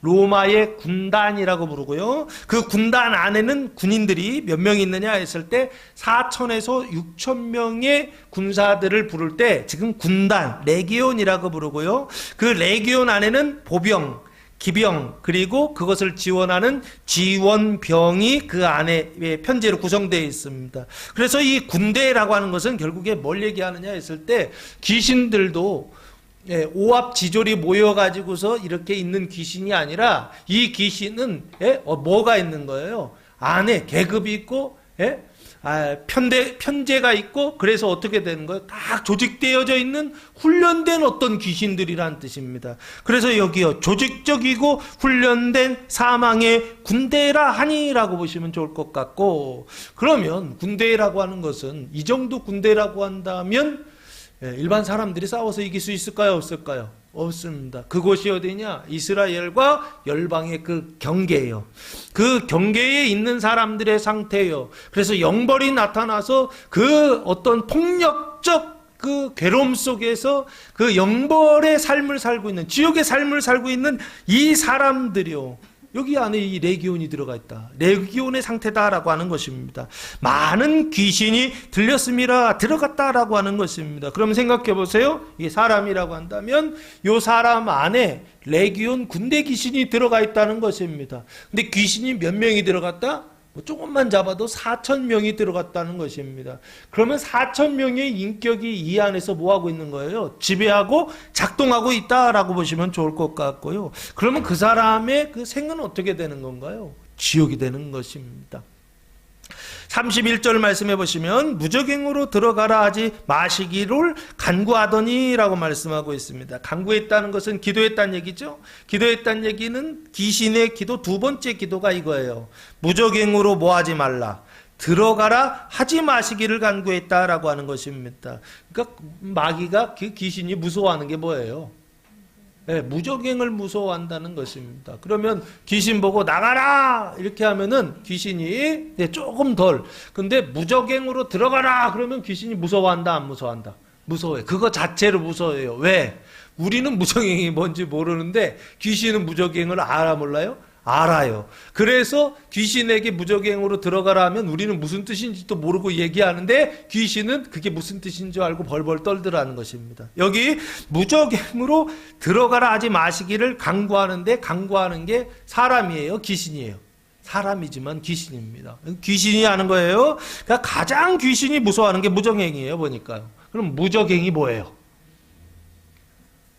로마의 군단이라고 부르고요. 그 군단 안에는 군인들이 몇 명 있느냐 했을 때 4천에서 6천 명의 군사들을 부를 때 지금 군단, 레기온이라고 부르고요. 그 레기온 안에는 보병, 기병, 그리고 그것을 지원하는 지원병이 그 안에 편제로 구성되어 있습니다. 그래서 이 군대라고 하는 것은 결국에 뭘 얘기하느냐 했을 때 귀신들도 오합지졸이 모여가지고서 이렇게 있는 귀신이 아니라 이 귀신은 뭐가 있는 거예요? 안에 계급이 있고 편제가 있고, 그래서 어떻게 되는 거예요? 다 조직되어져 있는 훈련된 어떤 귀신들이란 뜻입니다. 그래서 여기요, 조직적이고 훈련된 사망의 군대라 하니라고 보시면 좋을 것 같고, 그러면 군대라고 하는 것은 이 정도 군대라고 한다면 일반 사람들이 싸워서 이길 수 있을까요, 없을까요? 없습니다. 그곳이 어디냐? 이스라엘과 열방의 그 경계예요. 그 경계에 있는 사람들의 상태예요. 그래서 영벌이 나타나서 그 어떤 폭력적 그 괴로움 속에서 그 영벌의 삶을 살고 있는, 지옥의 삶을 살고 있는 이 사람들이요, 여기 안에 이 레기온이 들어가 있다. 레기온의 상태다라고 하는 것입니다. 많은 귀신이 들렸습니다. 들어갔다라고 하는 것입니다. 그럼 생각해 보세요. 이게 사람이라고 한다면 이 사람 안에 레기온 군대 귀신이 들어가 있다는 것입니다. 근데 귀신이 몇 명이 들어갔다? 조금만 잡아도 4천 명이 들어갔다는 것입니다. 그러면 4천 명의 인격이 이 안에서 뭐하고 있는 거예요? 지배하고 작동하고 있다라고 보시면 좋을 것 같고요. 그러면 그 사람의 그 생은 어떻게 되는 건가요? 지옥이 되는 것입니다. 31절 말씀해 보시면 무적행으로 들어가라 하지 마시기를 간구하더니라고 말씀하고 있습니다. 간구했다는 것은 기도했다는 얘기죠. 기도했다는 얘기는 귀신의 기도, 두 번째 기도가 이거예요. 무적행으로 뭐 하지 말라, 들어가라 하지 마시기를 간구했다라고 하는 것입니다. 그러니까 마귀가 그 귀신이 무서워하는 게 뭐예요? 무적행을 무서워한다는 것입니다. 그러면 귀신 보고 나가라 이렇게 하면은 귀신이 조금 덜, 근데 무적행으로 들어가라 그러면 귀신이 무서워한다, 안 무서워한다? 무서워요. 그거 자체로 무서워요. 왜? 우리는 무적행이 뭔지 모르는데 귀신은 무적행을 알아 몰라요? 알아요. 그래서 귀신에게 무적행으로 들어가라 하면 우리는 무슨 뜻인지도 모르고 얘기하는데 귀신은 그게 무슨 뜻인 줄 알고 벌벌 떨더라는 것입니다. 여기 무적행으로 들어가라 하지 마시기를 강구하는데 강구하는 게 사람이에요? 귀신이에요? 사람이지만 귀신입니다. 귀신이 하는 거예요. 그러니까 가장 귀신이 무서워하는 게 무적행이에요. 보니까요. 그럼 무적행이 뭐예요?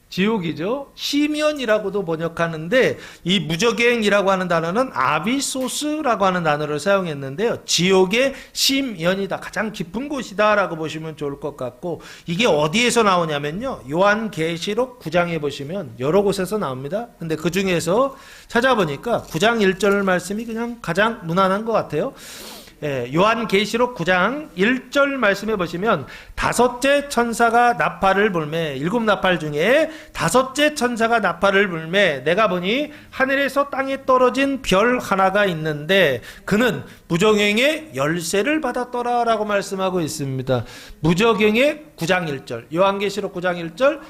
지옥이죠. 시면이라고도 번역하는데 이 무적행이라고 하는 단어는 아비소스라고 하는 단어를 사용했는데요. 지옥의 심연이다. 가장 깊은 곳이다 라고 보시면 좋을 것 같고 이게 어디에서 나오냐면요. 요한계시록 9장에 보시면 여러 곳에서 나옵니다. 근데 그 중에서 찾아보니까 9장 1절 말씀이 그냥 가장 무난한 것 같아요. 요한계시록 9장 1절 말씀해 보시면 다섯째 천사가 나팔을 불매 일곱 나팔 중에 다섯째 천사가 나팔을 불매 내가 보니 하늘에서 땅에 떨어진 별 하나가 있는데 그는 무적행의 열쇠를 받았더라 라고 말씀하고 있습니다. 무적행의 9장 1절 요한계시록 9장 1절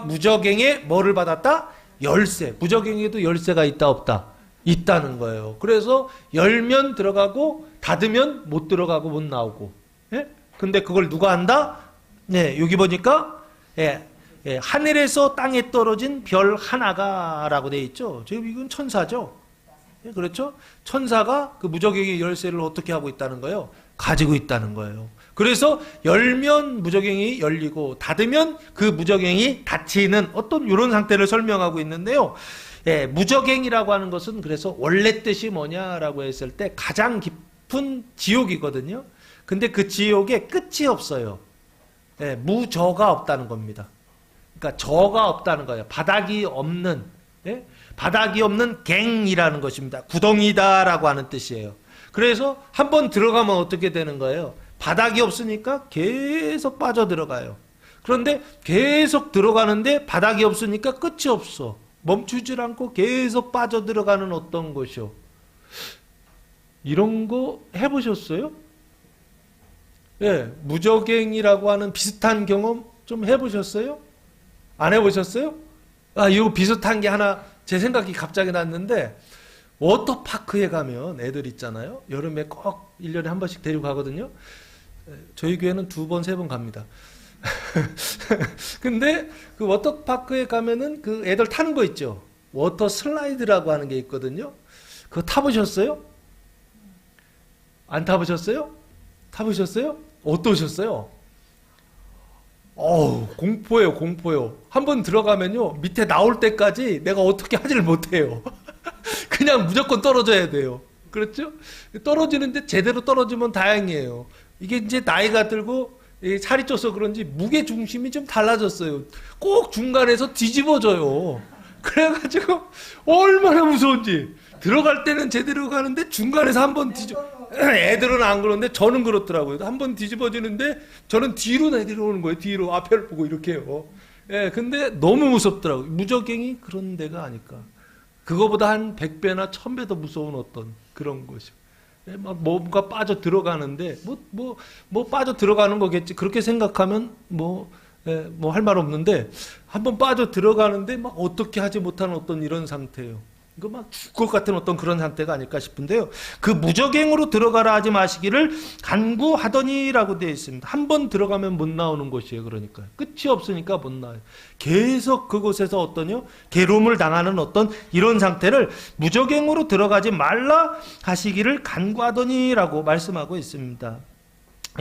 무적행의 뭐를 받았다? 열쇠. 무적행에도 열쇠가 있다 없다? 있다는 거예요. 그래서 열면 들어가고 닫으면 못 들어가고 못 나오고. 예? 근데 그걸 누가 한다? 네, 여기 보니까 하늘에서 땅에 떨어진 별 하나가 라고 되어 있죠. 지금 이건 천사죠. 예, 그렇죠? 천사가 그 무적행의 열쇠를 어떻게 하고 있다는 거예요? 가지고 있다는 거예요. 그래서 열면 무적행이 열리고 닫으면 그 무적행이 닫히는 어떤 이런 상태를 설명하고 있는데요. 무적행이라고 하는 것은 그래서 원래 뜻이 뭐냐라고 했을 때 가장 깊은 지옥이거든요. 근데 그 지옥에 끝이 없어요. 무저가 없다는 겁니다. 그러니까 저가 없다는 거예요. 바닥이 없는, 바닥이 없는 갱이라는 것입니다. 구덩이다라고 하는 뜻이에요. 그래서 한번 들어가면 어떻게 되는 거예요? 바닥이 없으니까 계속 빠져들어가요. 그런데 계속 들어가는데 바닥이 없으니까 끝이 없어. 멈추질 않고 계속 빠져들어가는 어떤 곳이요. 이런 거 해보셨어요? 무적행이라고 하는 비슷한 경험 좀 해보셨어요? 안 해보셨어요? 이거 비슷한 게 하나 제 생각이 갑자기 났는데 워터파크에 가면 애들 있잖아요. 여름에 꼭 1년에 한 번씩 데리고 가거든요. 저희 교회는 2번, 3번 갑니다. 근데 그 워터파크에 가면은 그 애들 타는 거 있죠. 워터 슬라이드라고 하는 게 있거든요. 그거 타보셨어요? 안 타보셨어요? 타보셨어요? 어떠셨어요? 공포예요, 공포요. 한번 들어가면요, 밑에 나올 때까지 내가 어떻게 하지를 못해요. 그냥 무조건 떨어져야 돼요. 그렇죠? 떨어지는데 제대로 떨어지면 다행이에요. 이게 이제 나이가 들고 살이 쪄서 그런지 무게 중심이 좀 달라졌어요. 꼭 중간에서 뒤집어져요. 그래가지고 얼마나 무서운지. 들어갈 때는 제대로 가는데 중간에서 한번 애들은 안 그러는데 저는 그렇더라고요. 한번 뒤집어지는데 저는 뒤로 내려오는 거예요. 뒤로 앞을 보고 이렇게요. 근데 너무 무섭더라고요. 무적행이 그런 데가 아닐까. 그거보다 한 100배나 1000배 더 무서운 어떤 그런 것이요. 막 뭔가 빠져 들어가는데 뭐 빠져 들어가는 거겠지. 그렇게 생각하면 뭐 할 말 없는데 한번 빠져 들어가는데 막 어떻게 하지 못하는 어떤 이런 상태예요. 이거 막 죽을 것 같은 어떤 그런 상태가 아닐까 싶은데요. 그 무적행으로 들어가라 하지 마시기를 간구하더니라고 되어 있습니다. 한번 들어가면 못 나오는 곳이에요. 그러니까 끝이 없으니까 못 나와요. 계속 그곳에서 어떠냐? 괴로움을 당하는 어떤 이런 상태를 무적행으로 들어가지 말라 하시기를 간구하더니라고 말씀하고 있습니다.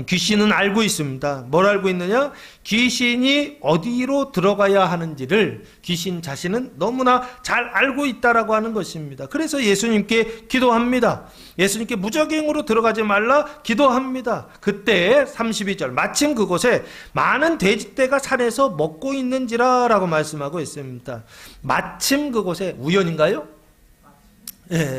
귀신은 알고 있습니다. 뭘 알고 있느냐? 귀신이 어디로 들어가야 하는지를 귀신 자신은 너무나 잘 알고 있다라고 하는 것입니다. 그래서 예수님께 기도합니다. 예수님께 무적행으로 들어가지 말라 기도합니다. 그때 32절 마침 그곳에 많은 돼지떼가 산에서 먹고 있는지라 라고 말씀하고 있습니다. 마침 그곳에 우연인가요?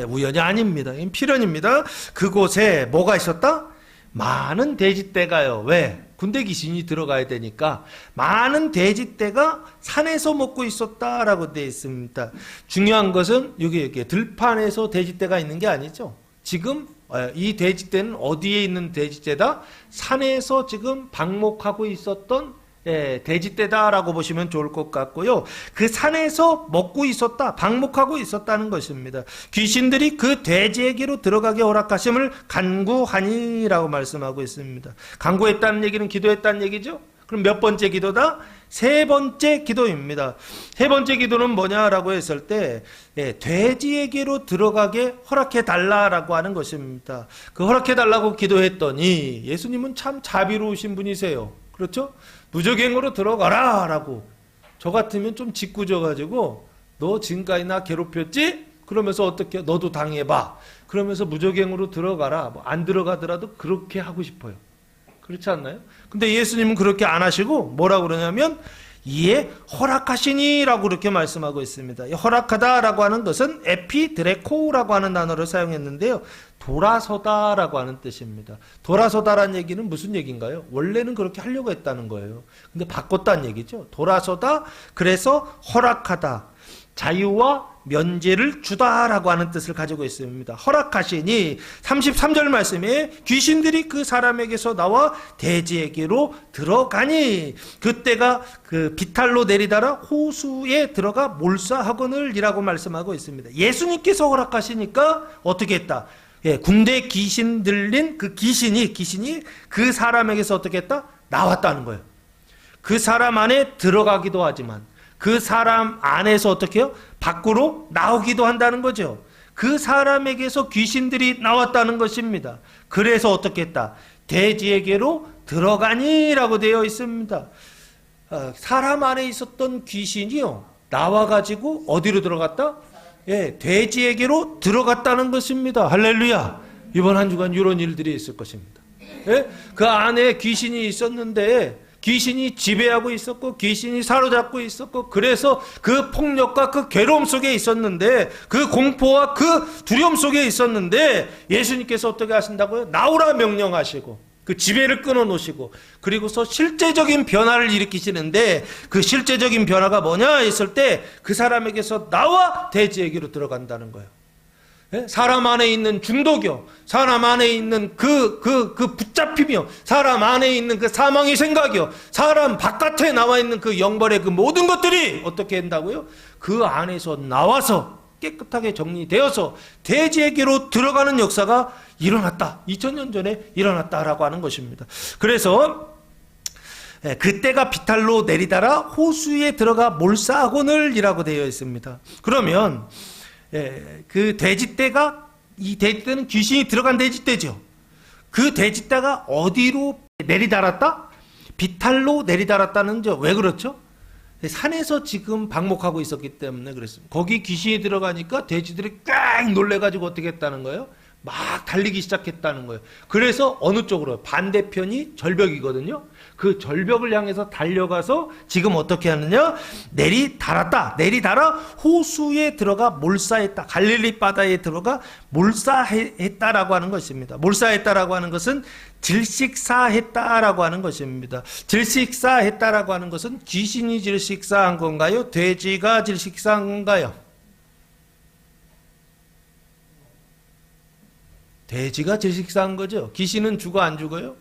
우연이 아닙니다. 필연입니다. 그곳에 뭐가 있었다? 많은 돼지떼가요. 왜? 군대 귀신이 들어가야 되니까 많은 돼지떼가 산에서 먹고 있었다라고 되어 있습니다. 중요한 것은 여기 들판에서 돼지떼가 있는 게 아니죠. 지금 이 돼지떼는 어디에 있는 돼지떼다? 산에서 지금 방목하고 있었던 돼지떼다라고 보시면 좋을 것 같고요. 그 산에서 먹고 있었다, 방목하고 있었다는 것입니다. 귀신들이 그 돼지에게로 들어가게 허락하심을 간구하니라고 말씀하고 있습니다. 간구했다는 얘기는 기도했다는 얘기죠. 그럼 몇 번째 기도다? 세 번째 기도입니다. 세 번째 기도는 뭐냐라고 했을 때 돼지에게로 들어가게 허락해 달라라고 하는 것입니다. 그 허락해 달라고 기도했더니 예수님은 참 자비로우신 분이세요. 그렇죠? 무적행으로 들어가라 라고. 저 같으면 좀 짓궂어가지고 너 지금까지 나 괴롭혔지? 그러면서 어떻게 너도 당해봐. 그러면서 무적행으로 들어가라. 뭐 안 들어가더라도 그렇게 하고 싶어요. 그렇지 않나요? 근데 예수님은 그렇게 안 하시고 뭐라고 그러냐면 이에 허락하시니라고 그렇게 말씀하고 있습니다. 이 허락하다라고 하는 것은 에피드레코라고 하는 단어를 사용했는데요. 돌아서다라고 하는 뜻입니다. 돌아서다라는 얘기는 무슨 얘기인가요? 원래는 그렇게 하려고 했다는 거예요. 근데 바꿨다는 얘기죠. 돌아서다, 그래서 허락하다, 자유와 면제를 주다라고 하는 뜻을 가지고 있습니다. 허락하시니 33절 말씀에 귀신들이 그 사람에게서 나와 돼지에게로 들어가니 그때가 그 비탈로 내리다라 호수에 들어가 몰사하거늘이라고 말씀하고 있습니다. 예수님께서 허락하시니까 어떻게 했다? 군대 귀신 들린 그 귀신이 그 사람에게서 어떻게 했다? 나왔다는 거예요. 그 사람 안에 들어가기도 하지만 그 사람 안에서 어떻게 해요? 밖으로 나오기도 한다는 거죠. 그 사람에게서 귀신들이 나왔다는 것입니다. 그래서 어떻게 했다? 돼지에게로 들어가니라고 되어 있습니다. 사람 안에 있었던 귀신이요, 나와가지고 어디로 들어갔다? 돼지에게로 들어갔다는 것입니다. 할렐루야. 이번 한 주간 이런 일들이 있을 것입니다. 그 안에 귀신이 있었는데 귀신이 지배하고 있었고 귀신이 사로잡고 있었고 그래서 그 폭력과 그 괴로움 속에 있었는데 그 공포와 그 두려움 속에 있었는데 예수님께서 어떻게 하신다고요? 나오라 명령하시고 그 지배를 끊어놓으시고 그리고서 실제적인 변화를 일으키시는데 그 실제적인 변화가 뭐냐 했을 때 그 사람에게서 나와 돼지에게로 들어간다는 거예요. 사람 안에 있는 중독이요, 사람 안에 있는 그 붙잡힘이요, 사람 안에 있는 그 사망의 생각이요, 사람 바깥에 나와 있는 그 영벌의 그 모든 것들이 어떻게 한다고요? 그 안에서 나와서 깨끗하게 정리되어서 돼지에게로 들어가는 역사가 일어났다. 2000년 전에 일어났다라고 하는 것입니다. 그래서 그때가 비탈로 내리다라 호수에 들어가 몰사하거늘이라고 되어 있습니다. 그러면 그 돼지떼가, 이 돼지떼는 귀신이 들어간 돼지떼죠. 그 돼지떼가 어디로 내리달았다? 비탈로 내리달았다는 점. 왜 그렇죠? 산에서 지금 방목하고 있었기 때문에 그랬습니다. 거기 귀신이 들어가니까 돼지들이 꽉 놀래가지고 어떻게 했다는 거예요? 막 달리기 시작했다는 거예요. 그래서 어느 쪽으로? 반대편이 절벽이거든요. 그 절벽을 향해서 달려가서 지금 어떻게 하느냐? 내리달아 호수에 들어가 몰사했다. 갈릴리 바다에 들어가 몰사했다라고 하는 것입니다. 몰사했다라고 하는 것은 질식사했다라고 하는 것입니다. 질식사했다라고 하는 것은 귀신이 질식사한 건가요? 돼지가 질식사한 건가요? 돼지가 질식사한 거죠. 귀신은 죽어 안 죽어요?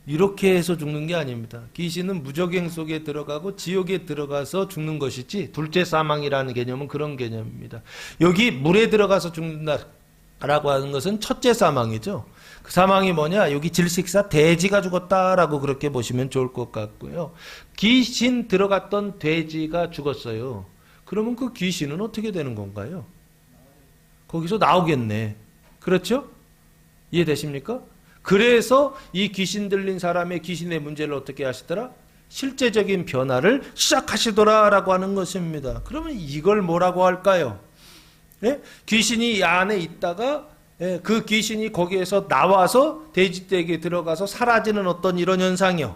이렇게 해서 죽는 게 아닙니다. 귀신은 무적행 속에 들어가고 지옥에 들어가서 죽는 것이지 둘째 사망이라는 개념은 그런 개념입니다. 여기 물에 들어가서 죽는다라고 하는 것은 첫째 사망이죠. 그 사망이 뭐냐? 여기 질식사 돼지가 죽었다라고 그렇게 보시면 좋을 것 같고요. 귀신 들어갔던 돼지가 죽었어요. 그러면 그 귀신은 어떻게 되는 건가요? 거기서 나오겠네. 그렇죠? 이해되십니까? 그래서 이 귀신 들린 사람의 귀신의 문제를 어떻게 하시더라? 실제적인 변화를 시작하시더라라고 하는 것입니다. 그러면 이걸 뭐라고 할까요? 귀신이 이 안에 있다가 그 귀신이 거기에서 나와서 돼지떼에게 들어가서 사라지는 어떤 이런 현상이요.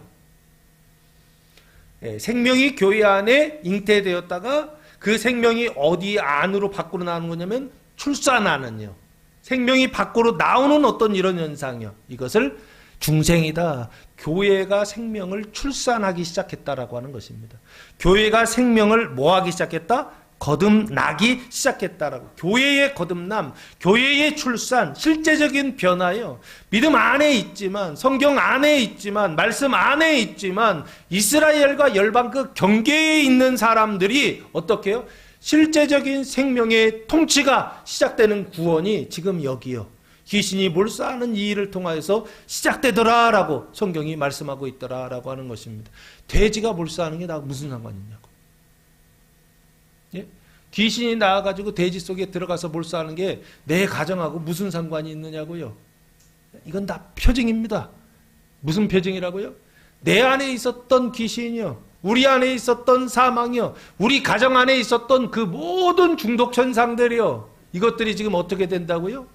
생명이 교회 안에 잉태되었다가 그 생명이 어디 안으로 밖으로 나오는 거냐면 출산하는요. 생명이 밖으로 나오는 어떤 이런 현상이요. 이것을 중생이다. 교회가 생명을 출산하기 시작했다라고 하는 것입니다. 교회가 생명을 뭐 하기 시작했다? 거듭나기 시작했다라고. 교회의 거듭남, 교회의 출산, 실제적인 변화요. 믿음 안에 있지만, 성경 안에 있지만, 말씀 안에 있지만, 이스라엘과 열방 그 경계에 있는 사람들이 어떻게 해요? 실제적인 생명의 통치가 시작되는 구원이 지금 여기요. 귀신이 몰수하는 이 일을 통하여서 시작되더라라고 성경이 말씀하고 있더라라고 하는 것입니다. 돼지가 몰수하는 게 나 무슨 상관이 있냐고. 예? 귀신이 나와가지고 돼지 속에 들어가서 몰수하는 게 내 가정하고 무슨 상관이 있느냐고요. 이건 다 표징입니다. 무슨 표징이라고요? 내 안에 있었던 귀신이요, 우리 안에 있었던 사망이요, 우리 가정 안에 있었던 그 모든 중독 현상들이요, 이것들이 지금 어떻게 된다고요?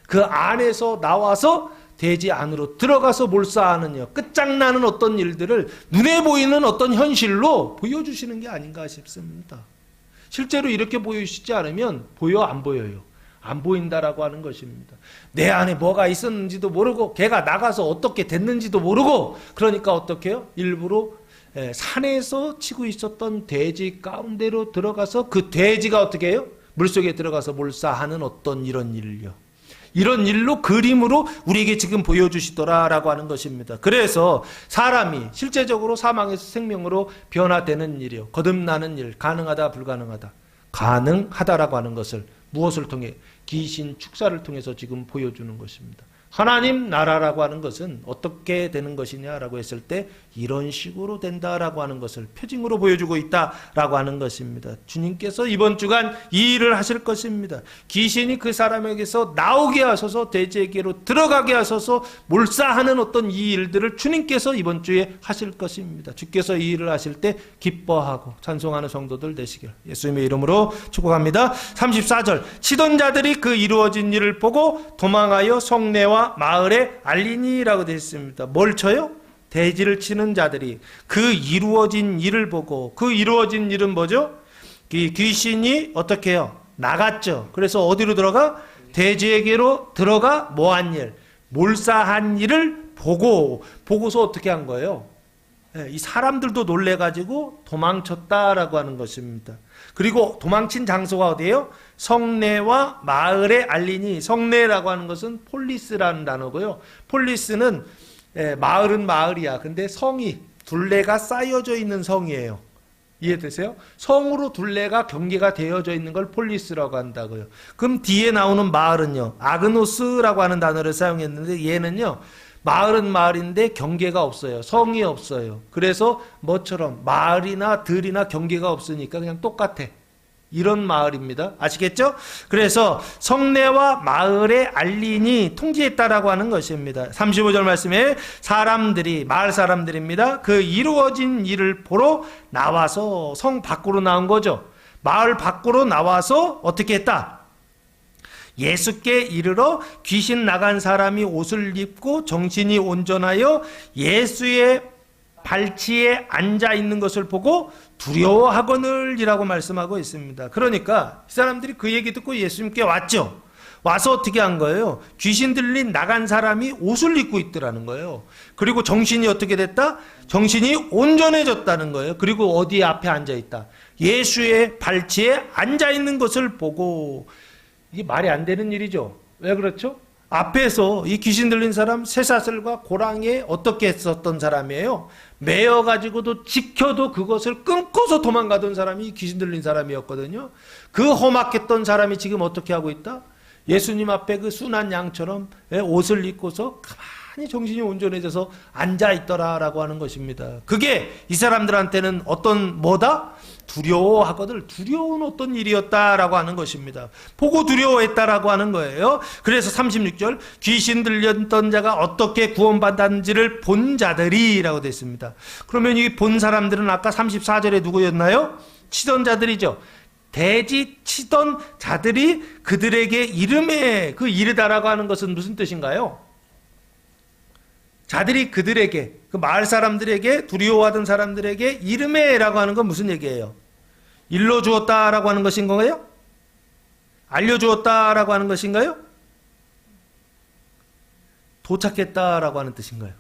그 안에서 나와서 돼지 안으로 들어가서 몰사하는 끝장나는 어떤 일들을 눈에 보이는 어떤 현실로 보여주시는 게 아닌가 싶습니다. 실제로 이렇게 보여주시지 않으면 보여 안 보여요? 안 보인다라고 하는 것입니다. 내 안에 뭐가 있었는지도 모르고 걔가 나가서 어떻게 됐는지도 모르고, 그러니까 어떻게 해요? 일부러 산에서 치고 있었던 돼지 가운데로 들어가서 그 돼지가 어떻게 해요? 물속에 들어가서 몰사하는 어떤 이런 일요. 이런 일로 그림으로 우리에게 지금 보여주시더라라고 하는 것입니다. 그래서 사람이 실제적으로 사망에서 생명으로 변화되는 일이요, 거듭나는 일, 가능하다 불가능하다, 가능하다라고 하는 것을 무엇을 통해? 귀신 축사를 통해서 지금 보여주는 것입니다. 하나님 나라라고 하는 것은 어떻게 되는 것이냐라고 했을 때 이런 식으로 된다라고 하는 것을 표징으로 보여주고 있다라고 하는 것입니다. 주님께서 이번 주간 이 일을 하실 것입니다. 귀신이 그 사람에게서 나오게 하셔서 돼지에게로 들어가게 하셔서 몰사하는 어떤 이 일들을 주님께서 이번 주에 하실 것입니다. 주께서 이 일을 하실 때 기뻐하고 찬송하는 성도들 되시길 예수님의 이름으로 축복합니다. 34절, 치던 자들이 그 이루어진 일을 보고 도망하여 성내와 마을에 알리니라고 되어 있습니다. 뭘 쳐요? 돼지를 치는 자들이 그 이루어진 일을 보고, 그 이루어진 일은 뭐죠? 귀신이 어떻게 해요? 나갔죠. 그래서 어디로 들어가? 돼지에게로 들어가 뭐한 일? 몰사한 일을 보고서 어떻게 한 거예요? 이 사람들도 놀래가지고 도망쳤다라고 하는 것입니다. 그리고 도망친 장소가 어디예요? 성내와 마을에 알리니. 성내라고 하는 것은 폴리스라는 단어고요. 폴리스는 마을은 마을이야. 근데 성이 둘레가 쌓여져 있는 성이에요. 이해되세요? 성으로 둘레가 경계가 되어져 있는 걸 폴리스라고 한다고요. 그럼 뒤에 나오는 마을은요, 아그노스라고 하는 단어를 사용했는데 얘는요, 마을은 마을인데 경계가 없어요. 성이 없어요. 그래서 뭐처럼 마을이나 들이나 경계가 없으니까 그냥 똑같아. 이런 마을입니다. 아시겠죠? 그래서 성내와 마을에 알리니 통지했다라고 하는 것입니다. 35절 말씀에 사람들이, 마을 사람들입니다. 그 이루어진 일을 보러 나와서, 성 밖으로 나온 거죠. 마을 밖으로 나와서 어떻게 했다? 예수께 이르러 귀신 나간 사람이 옷을 입고 정신이 온전하여 예수의 발치에 앉아 있는 것을 보고 두려워하거늘이라고 말씀하고 있습니다. 그러니까 이 사람들이 그 얘기 듣고 예수님께 왔죠. 와서 어떻게 한 거예요? 귀신 들린 나간 사람이 옷을 입고 있더라는 거예요. 그리고 정신이 어떻게 됐다? 정신이 온전해졌다는 거예요. 그리고 어디 앞에 앉아 있다? 예수의 발치에 앉아 있는 것을 보고. 이게 말이 안 되는 일이죠. 왜 그렇죠? 앞에서 이 귀신 들린 사람 쇠사슬과 고랑에 어떻게 했었던 사람이에요? 매여가지고도 지켜도 그것을 끊고서 도망가던 사람이 귀신 들린 사람이었거든요. 그 험악했던 사람이 지금 어떻게 하고 있다? 예수님 앞에 그 순한 양처럼 옷을 입고서 가만히 정신이 온전해져서 앉아있더라라고 하는 것입니다. 그게 이 사람들한테는 어떤 뭐다? 두려워하거든. 두려운 어떤 일이었다라고 하는 것입니다. 보고 두려워했다라고 하는 거예요. 그래서 36절, 귀신 들렸던 자가 어떻게 구원받았는지를 본 자들이라고 되어 있습니다. 그러면 이 본 사람들은 아까 34절에 누구였나요? 치던 자들이죠. 돼지 치던 자들이 그들에게 이름에 그 이르다라고 하는 것은 무슨 뜻인가요? 자들이 그들에게, 그 마을 사람들에게, 두려워하던 사람들에게 이름에라고 하는 건 무슨 얘기예요? 일러주었다라고 하는 것인 건가요? 알려주었다라고 하는 것인가요? 도착했다라고 하는 뜻인가요?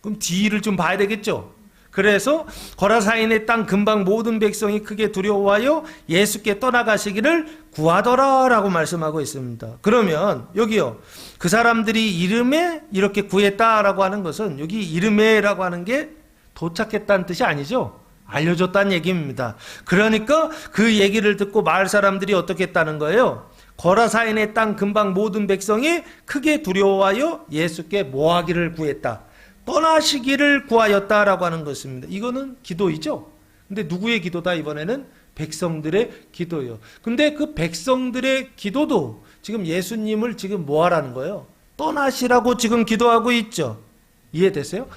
그럼 뒤를 좀 봐야 되겠죠? 그래서 거라사인의 땅 근방 모든 백성이 크게 두려워하여 예수께 떠나가시기를 구하더라라고 말씀하고 있습니다. 그러면 여기요, 그 사람들이 이름에 이렇게 구했다라고 하는 것은 여기 이름에라고 하는 게 도착했다는 뜻이 아니죠. 알려줬다는 얘기입니다. 그러니까 그 얘기를 듣고 마을 사람들이 어떻게 했다는 거예요? 거라사인의 땅 근방 모든 백성이 크게 두려워하여 예수께 뭐하기를 구했다, 떠나시기를 구하였다라고 하는 것입니다. 이거는 기도이죠. 근데 누구의 기도다? 이번에는 백성들의 기도예요. 근데 그 백성들의 기도도 지금 예수님을 지금 뭐 하라는 거예요? 떠나시라고 지금 기도하고 있죠. 이해되세요?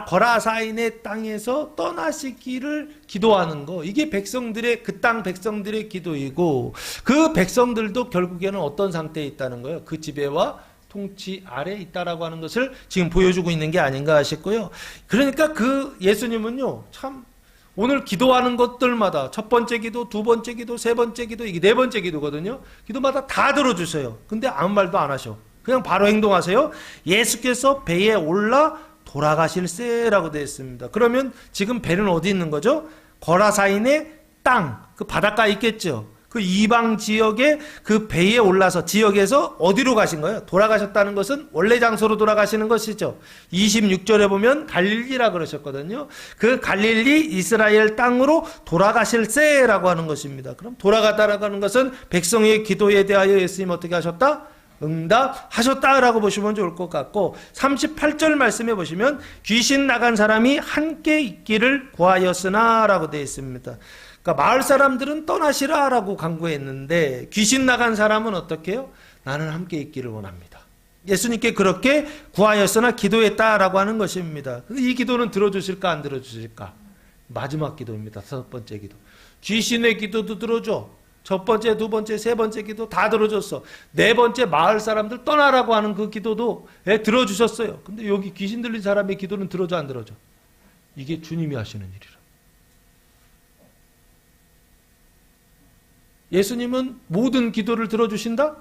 거라사인의 땅에서 떠나시기를 기도하는 거, 이게 백성들의, 그 땅 백성들의 기도이고, 그 백성들도 결국에는 어떤 상태에 있다는 거예요? 그 지배와 통치 아래 있다라고 하는 것을 지금 보여주고 있는 게 아닌가 싶고요. 그러니까 그 예수님은요, 참 오늘 기도하는 것들마다 첫 번째 기도, 두 번째 기도, 세 번째 기도, 이게 네 번째 기도거든요. 기도마다 다 들어주세요. 근데 아무 말도 안 하셔. 그냥 바로 행동하세요. 예수께서 배에 올라 돌아가실세라고 되어 있습니다. 그러면 지금 배는 어디 있는 거죠? 거라사인의 땅, 그 바닷가에 있겠죠. 그 이방 지역의 그 배에 올라서 지역에서 어디로 가신 거예요? 돌아가셨다는 것은 원래 장소로 돌아가시는 것이죠. 26절에 보면 갈릴리라 그러셨거든요. 그 갈릴리 이스라엘 땅으로 돌아가실세라고 하는 것입니다. 그럼 돌아갔다라고 하는 것은 백성의 기도에 대하여 예수님 어떻게 하셨다? 응답하셨다라고 보시면 좋을 것 같고, 38절 말씀해 보시면 귀신 나간 사람이 함께 있기를 구하였으나 라고 되어 있습니다. 그러니까 마을 사람들은 떠나시라라고 강구했는데 귀신 나간 사람은 어떻게 해요? 나는 함께 있기를 원합니다. 예수님께 그렇게 구하였으나 기도했다라고 하는 것입니다. 이 기도는 들어주실까 안 들어주실까? 마지막 기도입니다. 5번째 기도. 귀신의 기도도 들어줘. 첫 번째, 두 번째, 세 번째 기도 다 들어줬어. 네 번째 마을 사람들 떠나라고 하는 그 기도도 들어주셨어요. 근데 여기 귀신 들린 사람의 기도는 들어줘 안 들어줘? 이게 주님이 하시는 일이라. 예수님은 모든 기도를 들어주신다?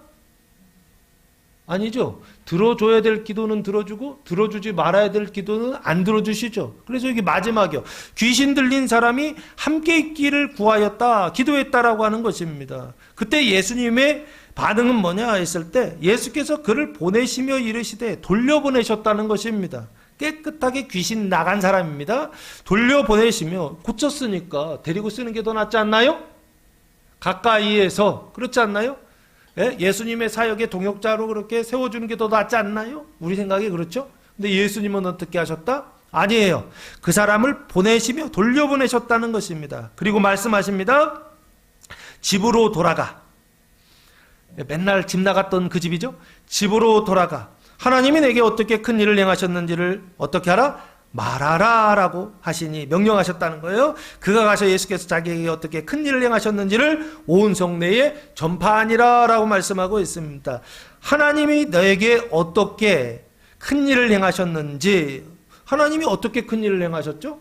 아니죠. 들어줘야 될 기도는 들어주고 들어주지 말아야 될 기도는 안 들어주시죠. 그래서 여기 마지막이요. 귀신 들린 사람이 함께 있기를 구하였다, 기도했다라고 하는 것입니다. 그때 예수님의 반응은 뭐냐 했을 때 예수께서 그를 보내시며 이르시되 돌려보내셨다는 것입니다. 깨끗하게 귀신 나간 사람입니다. 돌려보내시며, 고쳤으니까 데리고 쓰는 게 더 낫지 않나요? 가까이에서, 그렇지 않나요? 예수님의 사역의 동역자로 그렇게 세워주는 게 더 낫지 않나요? 우리 생각이 그렇죠? 근데 예수님은 어떻게 하셨다? 아니에요. 그 사람을 보내시며 돌려보내셨다는 것입니다. 그리고 말씀하십니다. 집으로 돌아가. 맨날 집 나갔던 그 집이죠? 집으로 돌아가. 하나님이 내게 어떻게 큰 일을 행하셨는지를 어떻게 하라? 말하라 라고 하시니 명령하셨다는 거예요. 그가 가서 예수께서 자기에게 어떻게 큰 일을 행하셨는지를 온 성내에 전파하니라 라고 말씀하고 있습니다. 하나님이 너에게 어떻게 큰 일을 행하셨는지, 하나님이 어떻게 큰 일을 행하셨죠?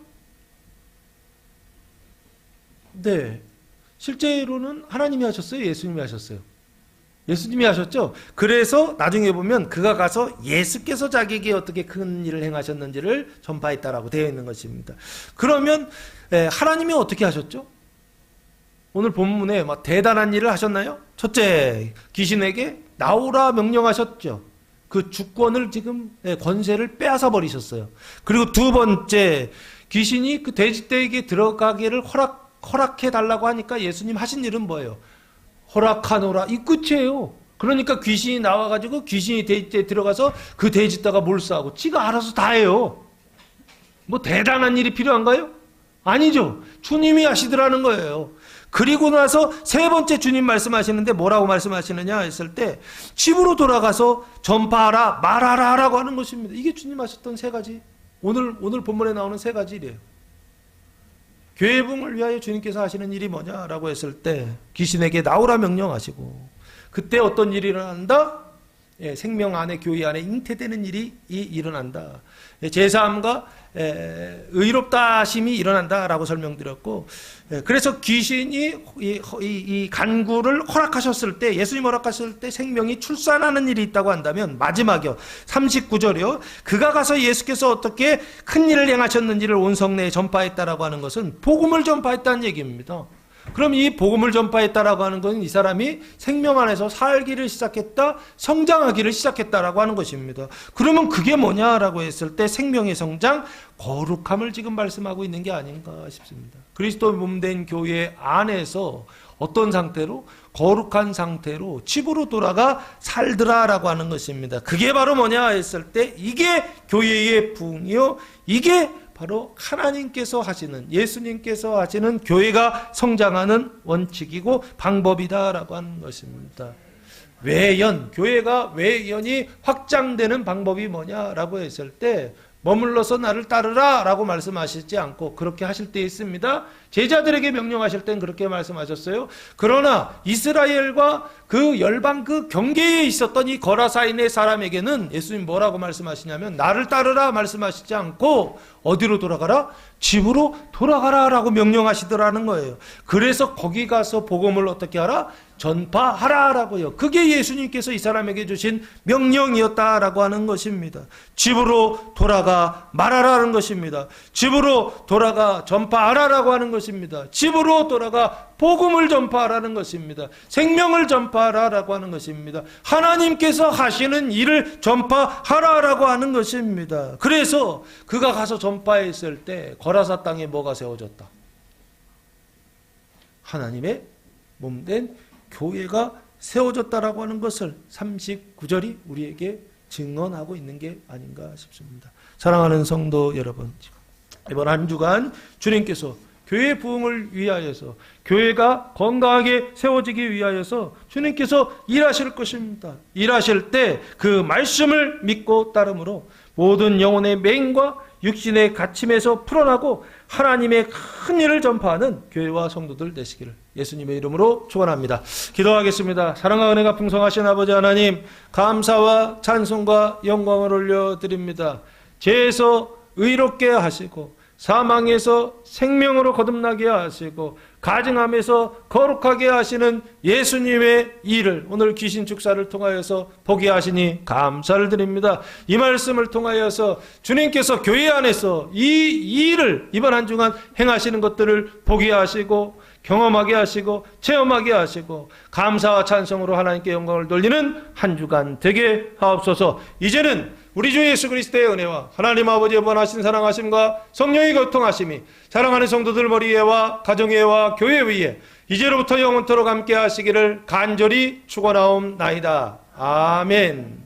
네, 실제로는 하나님이 하셨어요? 예수님이 하셨어요? 예수님이 하셨죠? 그래서 나중에 보면 그가 가서 예수께서 자기에게 어떻게 큰 일을 행하셨는지를 전파했다라고 되어 있는 것입니다. 그러면 하나님이 어떻게 하셨죠? 오늘 본문에 막 대단한 일을 하셨나요? 첫째, 귀신에게 나오라 명령하셨죠. 그 주권을 지금, 권세를 빼앗아 버리셨어요. 그리고 두 번째, 귀신이 그 돼지떼에게 들어가기를 허락해 달라고 하니까 예수님 하신 일은 뭐예요? 허락하노라, 이 끝이에요. 그러니까 귀신이 나와가지고 귀신이 돼지떼에 들어가서 그 돼지떼가 몰수하고 지가 알아서 다 해요. 뭐 대단한 일이 필요한가요? 아니죠. 주님이 하시더라는 거예요. 그리고 나서 세 번째 주님 말씀하시는데 뭐라고 말씀하시느냐 했을 때 집으로 돌아가서 전파하라, 말하라 라고 하는 것입니다. 이게 주님 하셨던 세 가지, 오늘 본문에 나오는 세 가지 일이에요. 교회 부흥을 위하여 주님께서 하시는 일이 뭐냐라고 했을 때 귀신에게 나오라 명령하시고, 그때 어떤 일이 일어난다? 생명 안에, 교회 안에 잉태되는 일이 일어난다. 제사함과 의롭다 하심이 일어난다라고 설명드렸고, 그래서 귀신이 이 간구를 허락하셨을 때, 예수님 허락하셨을 때 생명이 출산하는 일이 있다고 한다면, 마지막이요 39절이요, 그가 가서 예수께서 어떻게 큰 일을 행하셨는지를 온 성내에 전파했다라고 하는 것은 복음을 전파했다는 얘기입니다. 그럼 이 복음을 전파했다라고 하는 것은 이 사람이 생명 안에서 살기를 시작했다, 성장하기를 시작했다라고 하는 것입니다. 그러면 그게 뭐냐라고 했을 때 생명의 성장, 거룩함을 지금 말씀하고 있는 게 아닌가 싶습니다. 그리스도 몸된 교회 안에서 어떤 상태로? 거룩한 상태로 집으로 돌아가 살더라라고 하는 것입니다. 그게 바로 뭐냐 했을 때 이게 교회의 부흥이요, 이게 바로 하나님께서 하시는, 예수님께서 하시는 교회가 성장하는 원칙이고 방법이다라고 하는 것입니다. 외연, 교회가 외연이 확장되는 방법이 뭐냐라고 했을 때, 머물러서 나를 따르라 라고 말씀하시지 않고 그렇게 하실 때 있습니다. 제자들에게 명령하실 땐 그렇게 말씀하셨어요. 그러나 이스라엘과 그 열방 그 경계에 있었던 이 거라사인의 사람에게는 예수님 뭐라고 말씀하시냐면, 나를 따르라 말씀하시지 않고 어디로 돌아가라? 집으로 돌아가라 라고 명령하시더라는 거예요. 그래서 거기 가서 복음을 어떻게 하라? 전파하라 라고요. 그게 예수님께서 이 사람에게 주신 명령이었다라고 하는 것입니다. 집으로 돌아가 말하라는 것입니다. 집으로 돌아가 전파하라라고 하는 것입니다. 집으로 돌아가 복음을 전파하라는 것입니다. 생명을 전파하라라고 하는 것입니다. 하나님께서 하시는 일을 전파하라라고 하는 것입니다. 그래서 그가 가서 전파했을 때 거라사 땅에 뭐가 세워졌다? 하나님의 몸된 교회가 세워졌다라고 하는 것을 39절이 우리에게 증언하고 있는 게 아닌가 싶습니다. 사랑하는 성도 여러분, 이번 한 주간 주님께서 교회 부흥을 위하여서, 교회가 건강하게 세워지기 위하여서 주님께서 일하실 것입니다. 일하실 때 그 말씀을 믿고 따름으로 모든 영혼의 맹과 육신의 갇힘에서 풀어나고 하나님의 큰 일을 전파하는 교회와 성도들 되시기를 예수님의 이름으로 축원합니다. 기도하겠습니다. 사랑과 은혜가 풍성하신 아버지 하나님, 감사와 찬송과 영광을 올려드립니다. 죄에서 의롭게 하시고 사망에서 생명으로 거듭나게 하시고 가증함에서 거룩하게 하시는 예수님의 일을 오늘 귀신 축사를 통하여서 보게 하시니 감사를 드립니다. 이 말씀을 통하여서 주님께서 교회 안에서 이 일을 이번 한 주간 행하시는 것들을 보게 하시고 경험하게 하시고 체험하게 하시고 감사와 찬송으로 하나님께 영광을 돌리는 한 주간 되게 하옵소서. 이제는 우리 주 예수 그리스도의 은혜와 하나님 아버지의 번하신 사랑하심과 성령의 교통하심이 사랑하는 성도들 머리 위에와 가정 위에와 교회 위에 이제로부터 영원토록 함께 하시기를 간절히 축원하옵나이다. 아멘.